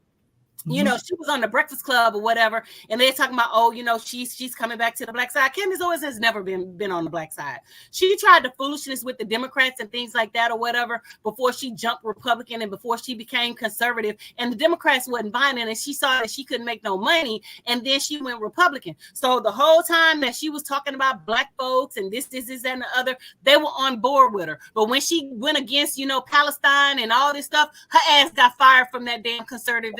She was on the Breakfast Club or whatever, and they're talking about, she's coming back to the black side. Candace Owens has never been on the black side. She tried the foolishness with the Democrats and things like that or whatever before she jumped Republican and before she became conservative, and the Democrats wasn't buying it, and she saw that she couldn't make no money, and then she went Republican. So the whole time that she was talking about black folks and this, and the other, they were on board with her. But when she went against, Palestine and all this stuff, her ass got fired from that damn conservative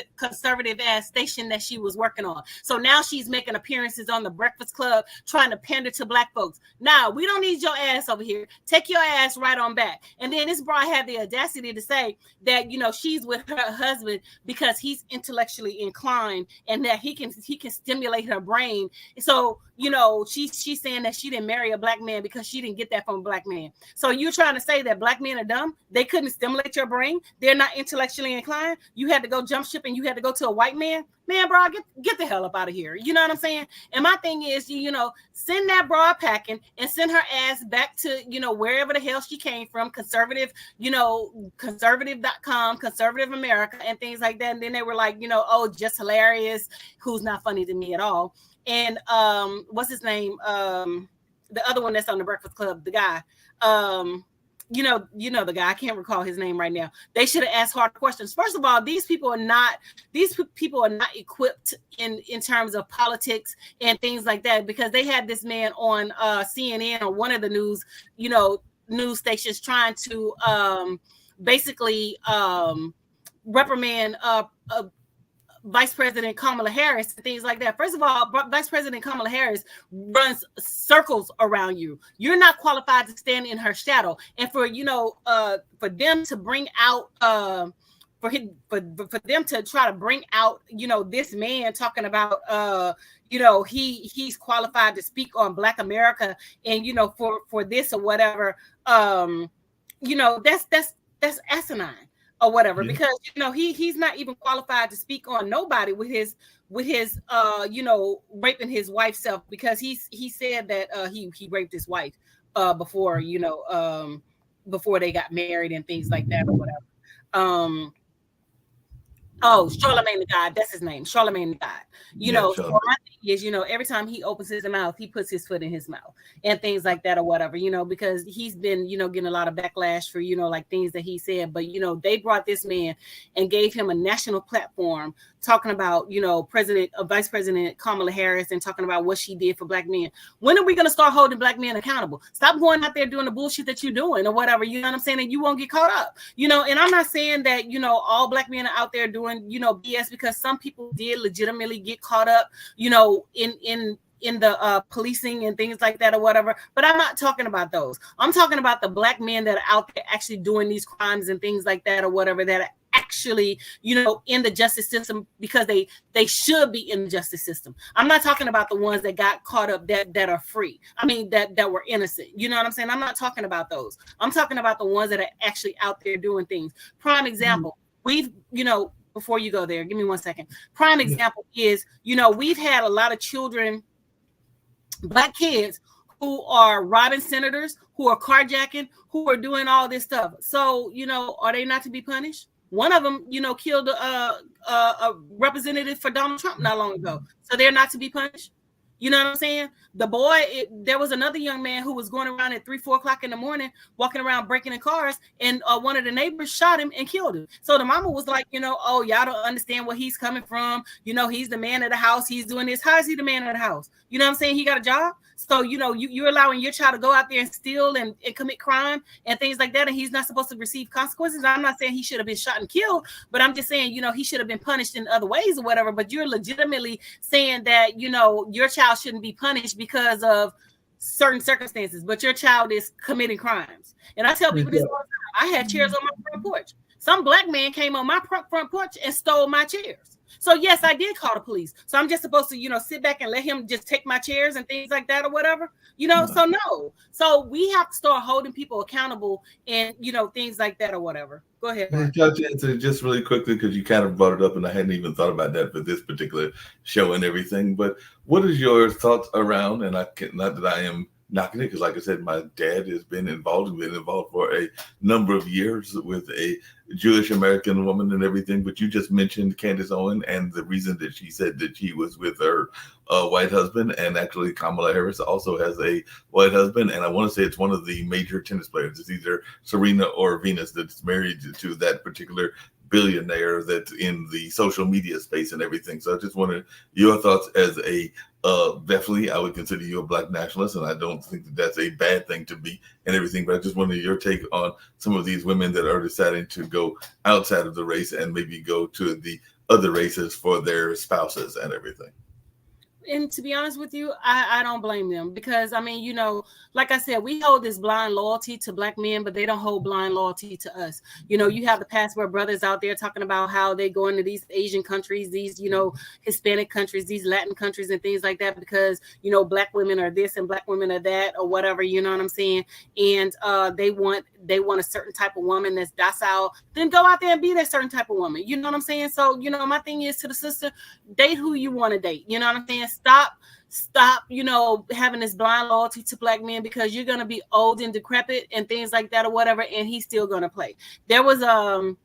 ass station that she was working on. So now she's making appearances on the Breakfast Club trying to pander to black folks. Now, we don't need your ass over here. Take your ass right on back. And then this broad had the audacity to say that, she's with her husband because he's intellectually inclined and that he can stimulate her brain. So, she's saying that she didn't marry a black man because she didn't get that from a black man. So you're trying to say that black men are dumb? They couldn't stimulate your brain? They're not intellectually inclined? You had to go jump ship and you had to go to a white man? Man, bro, get the hell up out of here. You know what I'm saying? And my thing is, send that broad packing and send her ass back to, wherever the hell she came from, conservative, conservative.com, conservative America, and things like that. And then they were like, oh, just hilarious, who's not funny to me at all. And what's his name? The other one that's on the Breakfast Club, the guy. The guy. I can't recall his name right now. They should have asked hard questions. First of all, these people are not equipped in terms of politics and things like that, because they had this man on CNN or one of the news stations trying to basically reprimand Vice President Kamala Harris and things like that. First of all, Vice President Kamala Harris runs circles around you. You're not qualified to stand in her shadow. And for them to bring out for them to try to bring out this man talking about he's qualified to speak on Black America and for this or whatever, that's asinine or whatever, because he's not even qualified to speak on nobody with his raping his wife's self, because he said that he raped his wife before before they got married and things like that or whatever. Charlemagne the God, that's his name, Charlemagne the God. So my thing is, every time he opens his mouth, he puts his foot in his mouth and things like that or whatever, because he's been, getting a lot of backlash for, like things that he said. But, they brought this man and gave him a national platform talking about, Vice President Kamala Harris and talking about what she did for Black men. When are we going to start holding Black men accountable? Stop going out there doing the bullshit that you're doing or whatever, you know what I'm saying? And you won't get caught up, and I'm not saying that, all Black men are out there doing, BS, because some people did legitimately get caught up, in the policing and things like that or whatever. But I'm not talking about those. I'm talking about the Black men that are out there actually doing these crimes and things like that or whatever, that are actually, in the justice system, because they should be in the justice system. I'm not talking about the ones that got caught up that are free. I mean, that were innocent. You know what I'm saying? I'm not talking about those. I'm talking about the ones that are actually out there doing things. Prime example, we've, before you go there, give me 1 second. Prime example is, we've had a lot of children, Black kids, who are robbing senators, who are carjacking, who are doing all this stuff. So, are they not to be punished? One of them, killed a representative for Donald Trump not long ago. So they're not to be punished. You know what I'm saying? The boy, there was another young man who was going around at 3, 4 o'clock in the morning, walking around breaking in cars, and one of the neighbors shot him and killed him. So the mama was like, oh, y'all don't understand where he's coming from. He's the man of the house. He's doing this. How is he the man of the house? You know what I'm saying? He got a job. So, you're allowing your child to go out there and steal and commit crime and things like that, and he's not supposed to receive consequences. I'm not saying he should have been shot and killed, but I'm just saying, he should have been punished in other ways or whatever. But you're legitimately saying that, your child shouldn't be punished because of certain circumstances, but your child is committing crimes. And I tell people this all the time. I had chairs on my front porch. Some black man came on my front porch and stole my chairs. So yes, I did call the police. So I'm just supposed to, sit back and let him just take my chairs and things like that or whatever, So no. So we have to start holding people accountable and, things like that or whatever. Go ahead. Judge, just really quickly, because you kind of brought it up and I hadn't even thought about that for this particular show and everything. But what is your thoughts around, and not that I am knocking it, because like I said, my dad has been involved for a number of years with a Jewish American woman and everything. But you just mentioned Candace Owen and the reason that she said that she was with her white husband, and actually Kamala Harris also has a white husband, and I want to say it's one of the major tennis players. It's either Serena or Venus that's married to that particular billionaire that's in the social media space and everything. So I just wanted your thoughts as a definitely I would consider you a black nationalist, and I don't think that that's a bad thing to be and everything, but I just wanted your take on some of these women that are deciding to go outside of the race and maybe go to the other races for their spouses and everything. And to be honest with you, I don't blame them, because I mean, like I said, we hold this blind loyalty to black men, but they don't hold blind loyalty to us. You have the passport brothers out there talking about how they go into these Asian countries, these, Hispanic countries, these Latin countries and things like that, because, black women are this and black women are that or whatever, you know what I'm saying? And they want a certain type of woman that's docile, then go out there and be that certain type of woman. You know what I'm saying? So, my thing is to the sister, date who you want to date. You know what I'm saying? Stop, having this blind loyalty to black men, because you're going to be old and decrepit and things like that or whatever, and he's still going to play. There was a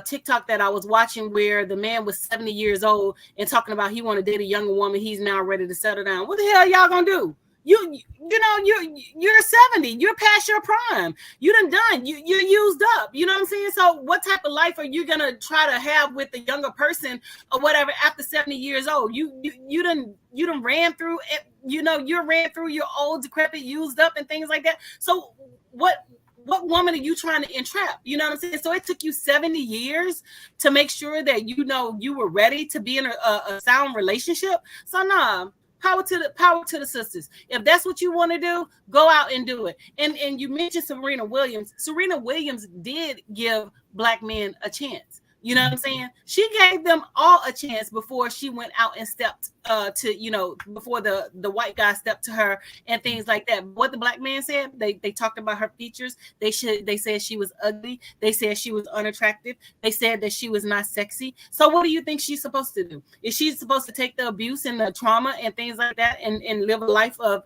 TikTok that I was watching where the man was 70 years old and talking about he wanted to date a younger woman. He's now ready to settle down. What the hell y'all going to do? You're 70. You're past your prime. You done. You're used up. You know what I'm saying? So what type of life are you gonna try to have with a younger person or whatever after 70 years old? You done ran through it. You ran through your old, decrepit, used up, and things like that. So what woman are you trying to entrap? You know what I'm saying? So it took you 70 years to make sure that you were ready to be in a sound relationship. So nah. Power to the sisters. If that's what you want to do, go out and do it. And you mentioned Serena Williams. Serena Williams did give black men a chance. You know what I'm saying? She gave them all a chance before she went out and stepped before the white guy stepped to her and things like that. What the black man said, they talked about her features. They said she was ugly. They said she was unattractive. They said that she was not sexy. So what do you think she's supposed to do? Is she supposed to take the abuse and the trauma and things like that and live a life of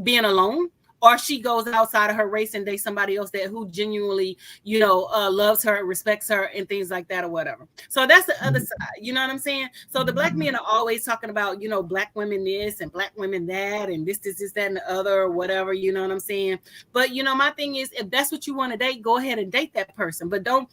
being alone? Or she goes outside of her race and dates somebody else who genuinely, loves her, respects her, and things like that or whatever. So that's the other side. You know what I'm saying? So the black men are always talking about, black women this and black women that and this, that, and the other or whatever. You know what I'm saying? But, my thing is, if that's what you want to date, go ahead and date that person. But don't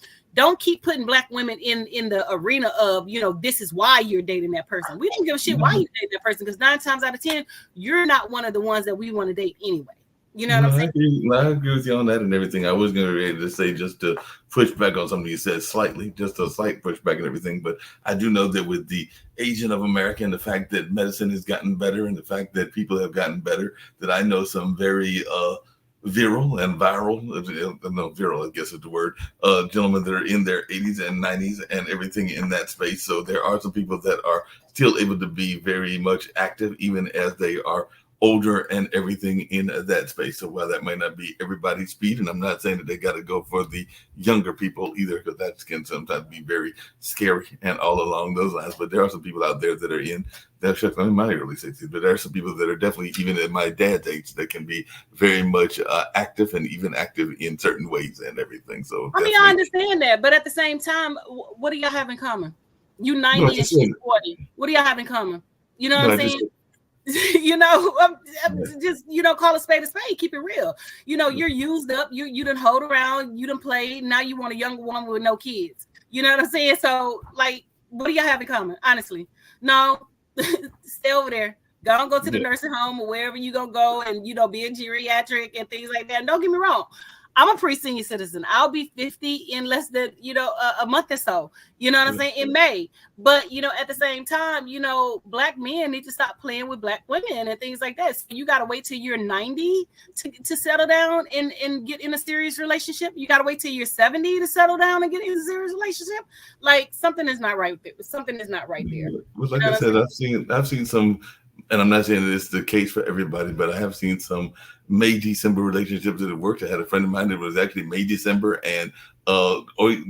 keep putting black women in the arena of, this is why you're dating that person. We don't give a shit why you date that person, because 9 times out of 10, you're not one of the ones that we want to date anyway. You know what I'm saying? I agree with you on that and everything. I was going to be ready to say, just to push back on something you said slightly, just a slight pushback and everything. But I do know that with the aging of America and the fact that medicine has gotten better and the fact that people have gotten better, that I know some very virile, I guess is the word, gentlemen that are in their 80s and 90s and everything in that space. So there are some people that are still able to be very much active, even as they are older and everything in that space. So while that might not be everybody's speed, and I'm not saying that they got to go for the younger people either, because that can sometimes be very scary and all along those lines. But there are some people out there that are in my early 60s, but there are some people that are definitely even at my dad's age that can be very much active and even active in certain ways and everything. So I mean, I understand that, but at the same time, what do y'all have in common? You 90 and she's 40. What do y'all have in common? You know what I'm saying? You know, just, you know, call a spade, keep it real. You know, you're used up, you done hold around, you done played, now you want a younger woman with no kids. You know what I'm saying? So, like, what do y'all have in common? Honestly, no. Stay over there. Go to the nursing home or wherever you gonna go, and, you know, be a geriatric and things like that. And don't get me wrong, I'm a pre-senior citizen. I'll be 50 in less than, you know, a month or so. You know what I'm saying? In May. But, you know, at the same time, you know, Black men need to stop playing with Black women and things like that. So you got to wait till you're 90 to settle down and get in a serious relationship. You got to wait till you're 70 to settle down and get in a serious relationship. Like, something is not right there. Something is not right there. Well, like I said, I've seen some, and I'm not saying it's the case for everybody, but I have seen some May-December relationships that have worked. I had a friend of mine that was actually May-December and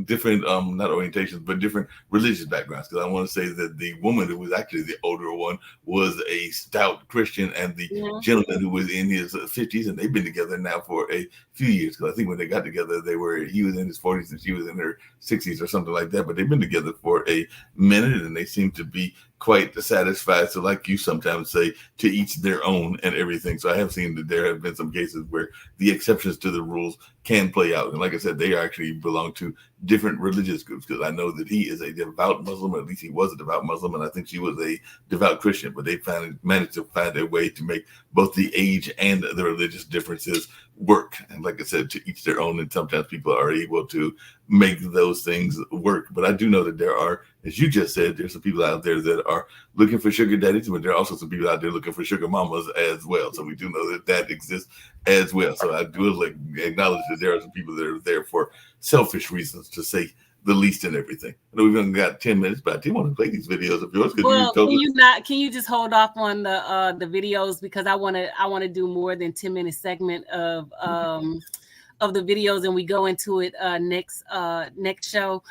different, not orientations, but different religious backgrounds. Because I want to say that the woman who was actually the older one was a stout Christian, and the gentleman who was in his 50s, and they've been together now for a few years. Because I think when they got together, he was in his 40s and she was in her 60s or something like that. But they've been together for a minute, and they seem to be quite satisfied. So, like you sometimes say, to each their own and everything. So I have seen that there have been some cases where the exceptions to the rules can play out. And like I said, they actually belong to different religious groups, because I know that he is a devout Muslim, or at least he was a devout Muslim, and I think she was a devout Christian, but they managed to find a way to make both the age and the religious differences work. And like I said, to each their own, and sometimes people are able to make those things work. But I do know that there are, as you just said, there's some people out there that are looking for sugar daddies, but there are also some people out there looking for sugar mamas as well. So we do know that exists as well. So I do acknowledge that there are some people that are there for selfish reasons, to say the least, and everything. I know we've only got 10 minutes, but I do want to play these videos of yours. Well, can you just hold off on the videos, because I want to do more than 10-minute segment of the videos, and we go into it next show.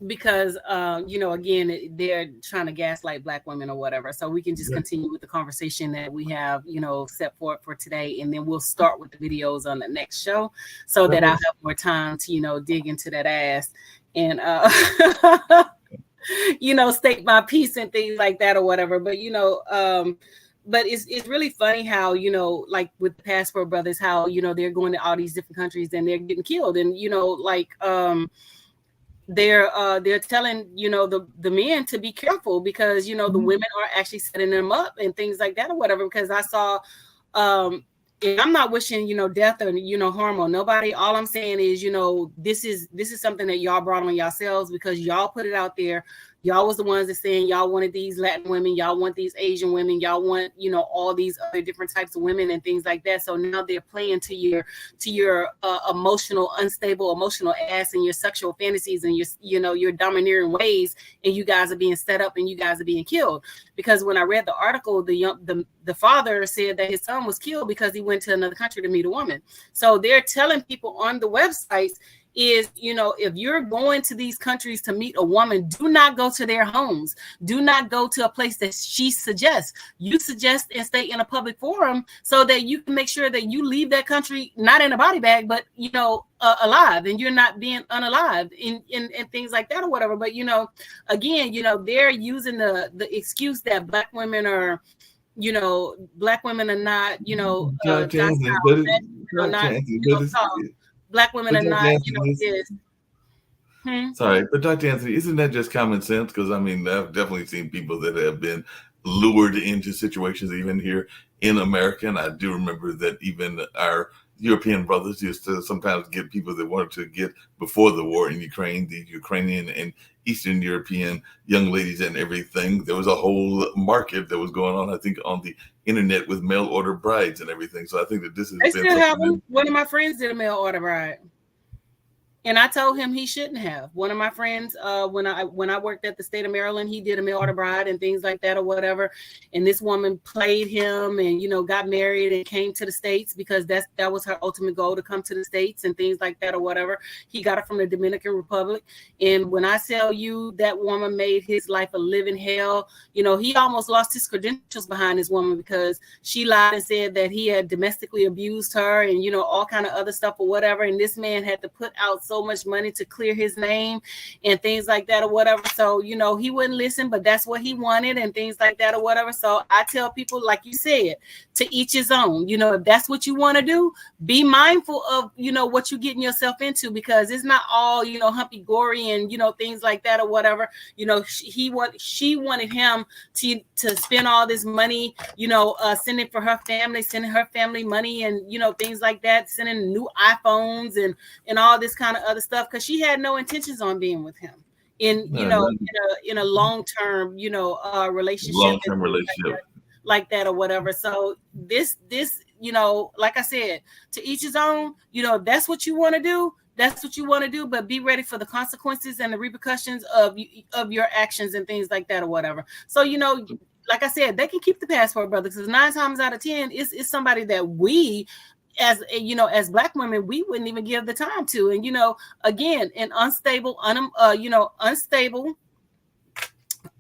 Because you know, again, they're trying to gaslight Black women or whatever. So we can just continue with the conversation that we have, you know, set forth for today, and then we'll start with the videos on the next show, so that I'll have more time to, you know, dig into that ass and you know, state my piece and things like that or whatever. But, you know, but it's really funny how, you know, like with the Passport Brothers, how, you know, they're going to all these different countries and they're getting killed, and, you know, like they're telling, you know, the men to be careful, because, you know, the women are actually setting them up and things like that or whatever. Because I saw, and I'm not wishing, you know, death or, you know, harm on nobody. All I'm saying is, you know, this is something that y'all brought on yourselves, because y'all put it out there. Y'all was the ones that saying y'all wanted these Latin women, y'all want these Asian women, y'all want, you know, all these other different types of women and things like that. So now they're playing to your emotional, unstable emotional ass and your sexual fantasies and your, you know, your domineering ways, and you guys are being set up and you guys are being killed. Because when I read the article, the father said that his son was killed because he went to another country to meet a woman. So they're telling people on the websites is, you know, if you're going to these countries to meet a woman, do not go to their homes. Do not go to a place that she suggests. You suggest and stay in a public forum, so that you can make sure that you leave that country not in a body bag, but, you know, alive, and you're not being unalived in things like that or whatever. But, you know, again, you know, they're using the excuse that Black women are, you know, Black women are not, you know, Black women are not, you know, this. Sorry, but Dr. Anthony, isn't that just common sense? Because I mean, I've definitely seen people that have been lured into situations, even here in America. And I do remember that even our European brothers used to sometimes get people that wanted to get, before the war in Ukraine, the Ukrainian and Eastern European young ladies and everything. There was a whole market that was going on, I think, on the internet with mail order brides and everything. So I think that this is. I still have them. One of my friends did a mail order bride, and I told him he shouldn't have. One of my friends, when I worked at the state of Maryland, he did a mail order bride and things like that or whatever. And this woman played him, and, you know, got married and came to the States, because that was her ultimate goal, to come to the States and things like that or whatever. He got it from the Dominican Republic. And when I tell you that woman made his life a living hell, you know, he almost lost his credentials behind this woman, because she lied and said that he had domestically abused her and, you know, all kind of other stuff or whatever. And this man had to put out so so much money to clear his name and things like that or whatever. So, you know, he wouldn't listen, but that's what he wanted and things like that or whatever. So I tell people, like you said, to each his own. You know, if that's what you want to do, be mindful of, you know, what you're getting yourself into, because it's not all, you know, humpy gory and, you know, things like that or whatever. You know, she wanted him to spend all this money, you know, sending her family money and, you know, things like that, sending new iPhones and all this kind of other stuff, because she had no intentions on being with him in, you know, in a long-term, you know, relationship like that or whatever. So this, you know, like I said, to each his own. You know, if that's what you want to do, that's what you want to do, but be ready for the consequences and the repercussions of your actions and things like that or whatever. So, you know, like I said, they can keep the passport, brother, because 9 times out of 10 it's somebody that we, as you know, as Black women, we wouldn't even give the time to. And, you know, again, an unstable,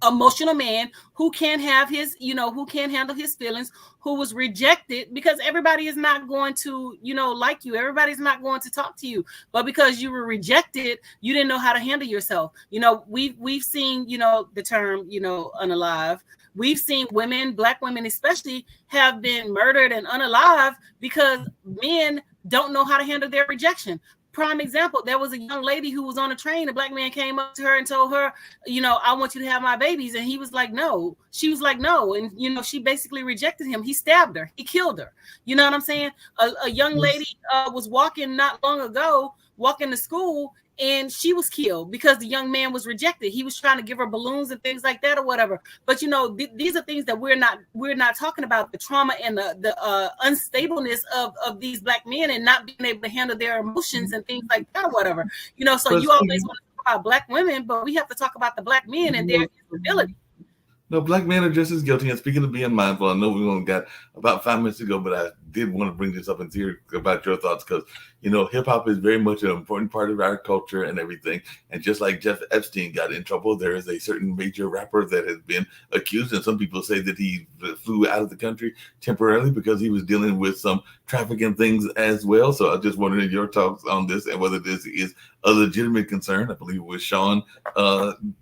emotional man who can't have his, you know, who can't handle his feelings, who was rejected, because everybody is not going to, you know, like you. Everybody's not going to talk to you, but because you were rejected, you didn't know how to handle yourself. You know, we've seen, you know, the term, you know, unalive. We've seen women, Black women especially, have been murdered and unalive because men don't know how to handle their rejection. Prime example, there was a young lady who was on a train. A Black man came up to her and told her, you know, I want you to have my babies. And he was like, no. She was like, no. And, you know, she basically rejected him. He stabbed her. He killed her. You know what I'm saying? A young lady was walking not long ago, walking to school, and she was killed because the young man was rejected. He was trying to give her balloons and things like that or whatever. But, you know, these are things that we're not talking about, the trauma and the unstableness of these Black men and not being able to handle their emotions and things like that or whatever. You know, so you always want to talk about Black women, but we have to talk about the Black men and their instability. No, Black men are just as guilty. And speaking of being mindful, I know we only got about 5 minutes to go, but I did want to bring this up and hear about your thoughts, because, you know, hip hop is very much an important part of our culture and everything. And just like Jeff Epstein got in trouble, there is a certain major rapper that has been accused. And some people say that he flew out of the country temporarily because he was dealing with some trafficking things as well. So I just wanted your thoughts on this and whether this is a legitimate concern. I believe it was Sean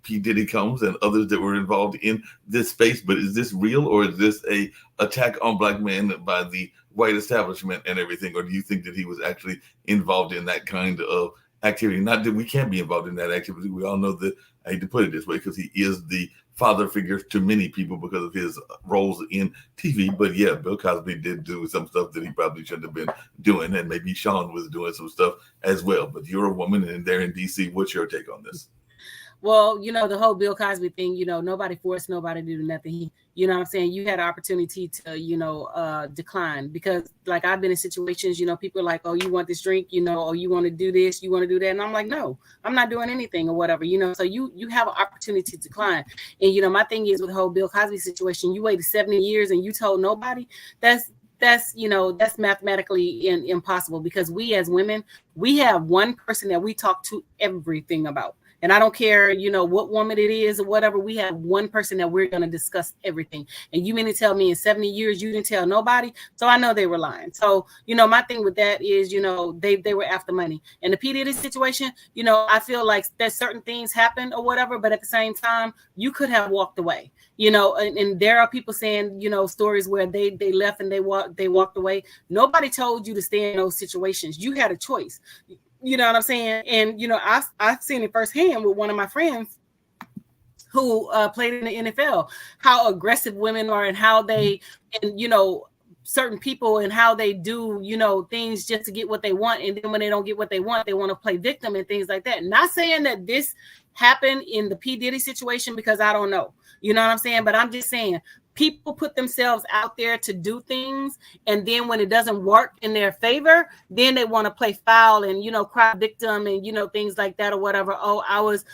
P. Diddy Combs and others that were involved in this space. But is this real, or is this a attack on Black men by the white establishment and everything? Or do you think that he was actually involved in that kind of activity? Not that we can't be involved in that activity. We all know that, I hate to put it this way, because he is the father figure to many people because of his roles in TV. But yeah, Bill Cosby did do some stuff that he probably shouldn't have been doing. And maybe Sean was doing some stuff as well. But you're a woman and they're in DC. What's your take on this? Well, you know, the whole Bill Cosby thing, you know, nobody forced nobody to do nothing. You know what I'm saying? You had an opportunity to, you know, decline, because like I've been in situations, you know, people are like, oh, you want this drink, you know, or you want to do this, you want to do that. And I'm like, no, I'm not doing anything or whatever, you know, so you have an opportunity to decline. And, you know, my thing is with the whole Bill Cosby situation, you waited 70 years and you told nobody. That's you know, that's mathematically impossible, because we as women, we have one person that we talk to everything about. And I don't care, you know, what woman it is or whatever. We have one person that we're going to discuss everything. And you mean to tell me in 70 years you didn't tell nobody? So I know they were lying. So, you know, my thing with that is, you know, they were after money. And the P. Diddy situation, you know, I feel like that certain things happen or whatever, but at the same time, you could have walked away. You know, and there are people saying, you know, stories where they left and they walked away. Nobody told you to stay in those situations. You had a choice. You know what I'm saying? And, you know, I've seen it firsthand with one of my friends who played in the NFL, how aggressive women are and how they, and, you know, certain people and how they do, you know, things just to get what they want. And then when they don't get what they want, they want to play victim and things like that. Not saying that this happened in the P. Diddy situation, because I don't know. You know what I'm saying? But I'm just saying, people put themselves out there to do things, and then when it doesn't work in their favor, then they want to play foul and, you know, cry victim and, you know, things like that or whatever. Oh, I was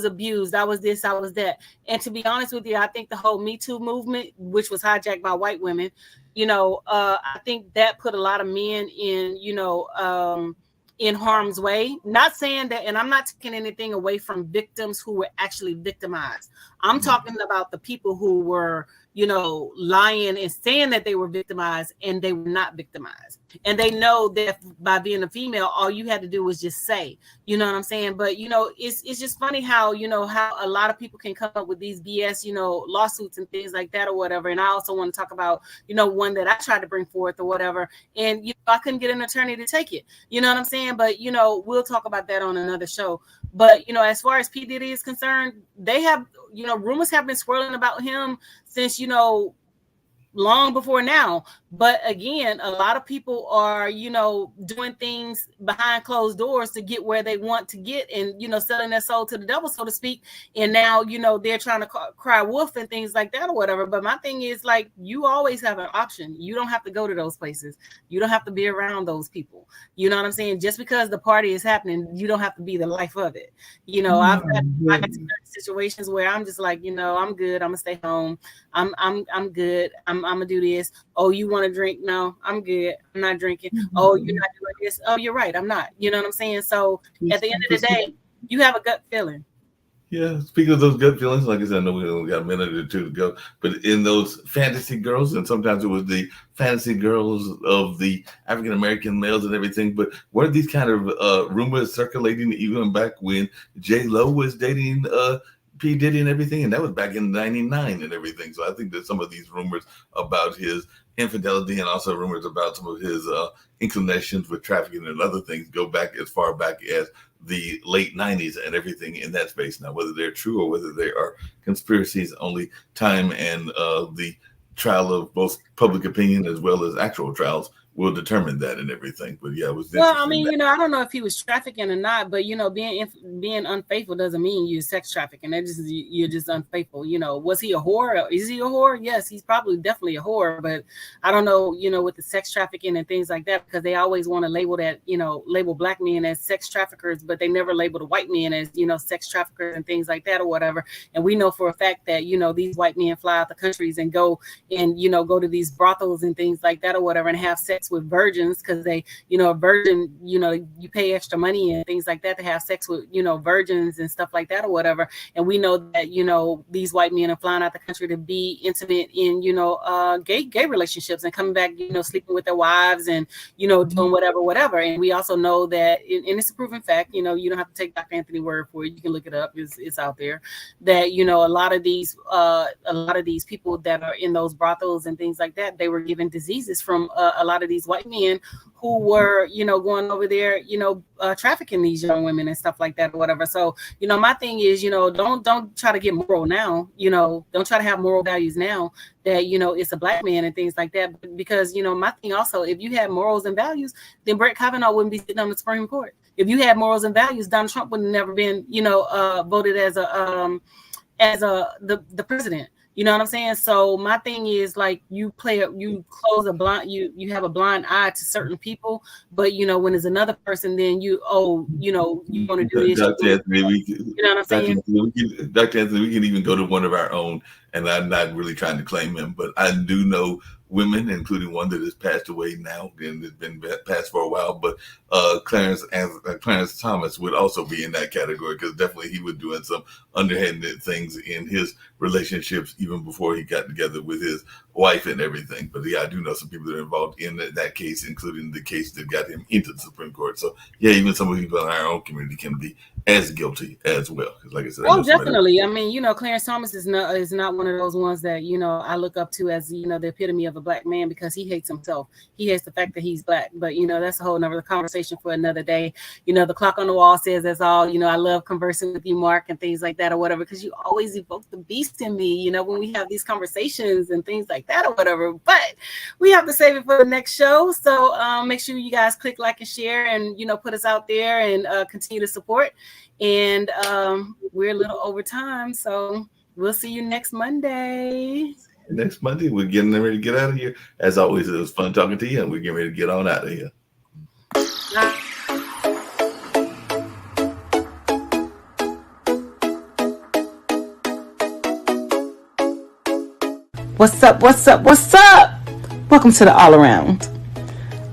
abused. I was this, I was that. And to be honest with you, I think the whole Me Too movement, which was hijacked by white women, you know, I think that put a lot of men in, you know, in harm's way. Not saying that, and I'm not taking anything away from victims who were actually victimized. I'm talking about the people who were, lying and saying that they were victimized, and they were not victimized. And they know that by being a female, all you had to do was just say, you know what I'm saying? But, it's just funny how, how a lot of people can come up with these BS, lawsuits and things like that or whatever. And I also want to talk about, one that I tried to bring forth or whatever. And, I couldn't get an attorney to take it. You know what I'm saying? But, we'll talk about that on another show. But, as far as P. Diddy is concerned, they have, rumors have been swirling about him since, long before now. But again, a lot of people are, doing things behind closed doors to get where they want to get, and, selling their soul to the devil, so to speak. And now, they're trying to cry wolf and things like that or whatever. But my thing is, like, you always have an option. You don't have to go to those places. You don't have to be around those people. You know what I'm saying? Just because the party is happening, you don't have to be the life of it. I've had situations where I'm just like, I'm good. I'm gonna stay home. I'm good. I'm gonna do this. Oh, you want to drink? No, I'm good. I'm not drinking. Oh, you're not doing this. Oh, you're right. I'm not. You know what I'm saying? So at the end of the day, you have a gut feeling. Yeah, speaking of those gut feelings, like I said, I know we only got a minute or two to go, but in those fantasy girls, and sometimes it was the fantasy girls of the African American males and everything, but were these kind of rumors circulating even back when J-Lo was dating P. Diddy and everything, and that was back in '99 and everything. So I think that some of these rumors about his infidelity and also rumors about some of his inclinations with trafficking and other things go back as far back as the late '90s and everything in that space. Now, whether they're true or whether they are conspiracies, only time and the trial of both public opinion as well as actual trials will determine that and everything. But yeah, it was. Well, I mean, I don't know if he was trafficking or not, but being unfaithful doesn't mean you're sex trafficking. You're just unfaithful. Was he a whore? Is he a whore? Yes, he's probably definitely a whore. But I don't know, with the sex trafficking and things like that, because they always want to label that, label black men as sex traffickers, but they never label the white men as, sex traffickers and things like that or whatever. And we know for a fact that, these white men fly out the countries and go and, go to these brothels and things like that or whatever and have sex with virgins, because they, a virgin, you pay extra money and things like that to have sex with, virgins and stuff like that or whatever. And we know that, these white men are flying out the country to be intimate in, gay relationships and coming back, sleeping with their wives and, doing whatever. And we also know that, and it's a proven fact, you don't have to take Dr. Anthony's word for it. You can look it up. It's out there that, a lot of these people that are in those brothels and things like that, they were given diseases from a lot of these white men who were, going over there, trafficking these young women and stuff like that or whatever. So, my thing is, don't try to get moral now, don't try to have moral values now that, it's a black man and things like that. Because, my thing also, if you had morals and values, then Brett Kavanaugh wouldn't be sitting on the Supreme Court. If you had morals and values, Donald Trump would have never been, voted as the president. You know what I'm saying? So my thing is, like, you close a blind, you have a blind eye to certain people, but when there's another person, then you want to do this. Dr. Anthony, you know what I'm saying? Dr. Anthony, we can even go to one of our own, and I'm not really trying to claim him, but I do know women, including one that has passed away now and has been passed for a while, but Clarence Thomas would also be in that category, because definitely he was doing some underhanded things in his relationships even before he got together with his wife and everything. But yeah, I do know some people that are involved in that case, including the case that got him into the Supreme Court. So yeah, even some of the people in our own community can be as guilty as well. Like I said, definitely. I mean, Clarence Thomas is not one of those ones that I look up to as the epitome of a black man, because he hates himself. He hates the fact that he's black. But that's a whole nother conversation for another day. The clock on the wall says that's all. I love conversing with you, Mark, and things like that or whatever, because you always evoke the beast in me. When we have these conversations and things like that or whatever. But we have to save it for the next show. So make sure you guys click like and share, and put us out there and continue to support. And we're a little over time, so we'll see you next Monday. Next Monday, we're getting ready to get out of here. As always, it was fun talking to you, and we're getting ready to get on out of here. What's up? Welcome to the All Around.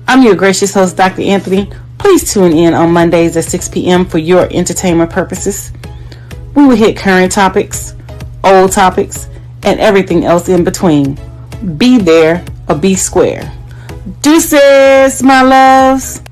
I'm your gracious host, Dr. Anthony. Please tune in on Mondays at 6 p.m. for your entertainment purposes. We will hit current topics, old topics, and everything else in between. Be there or be square. Deuces, my loves.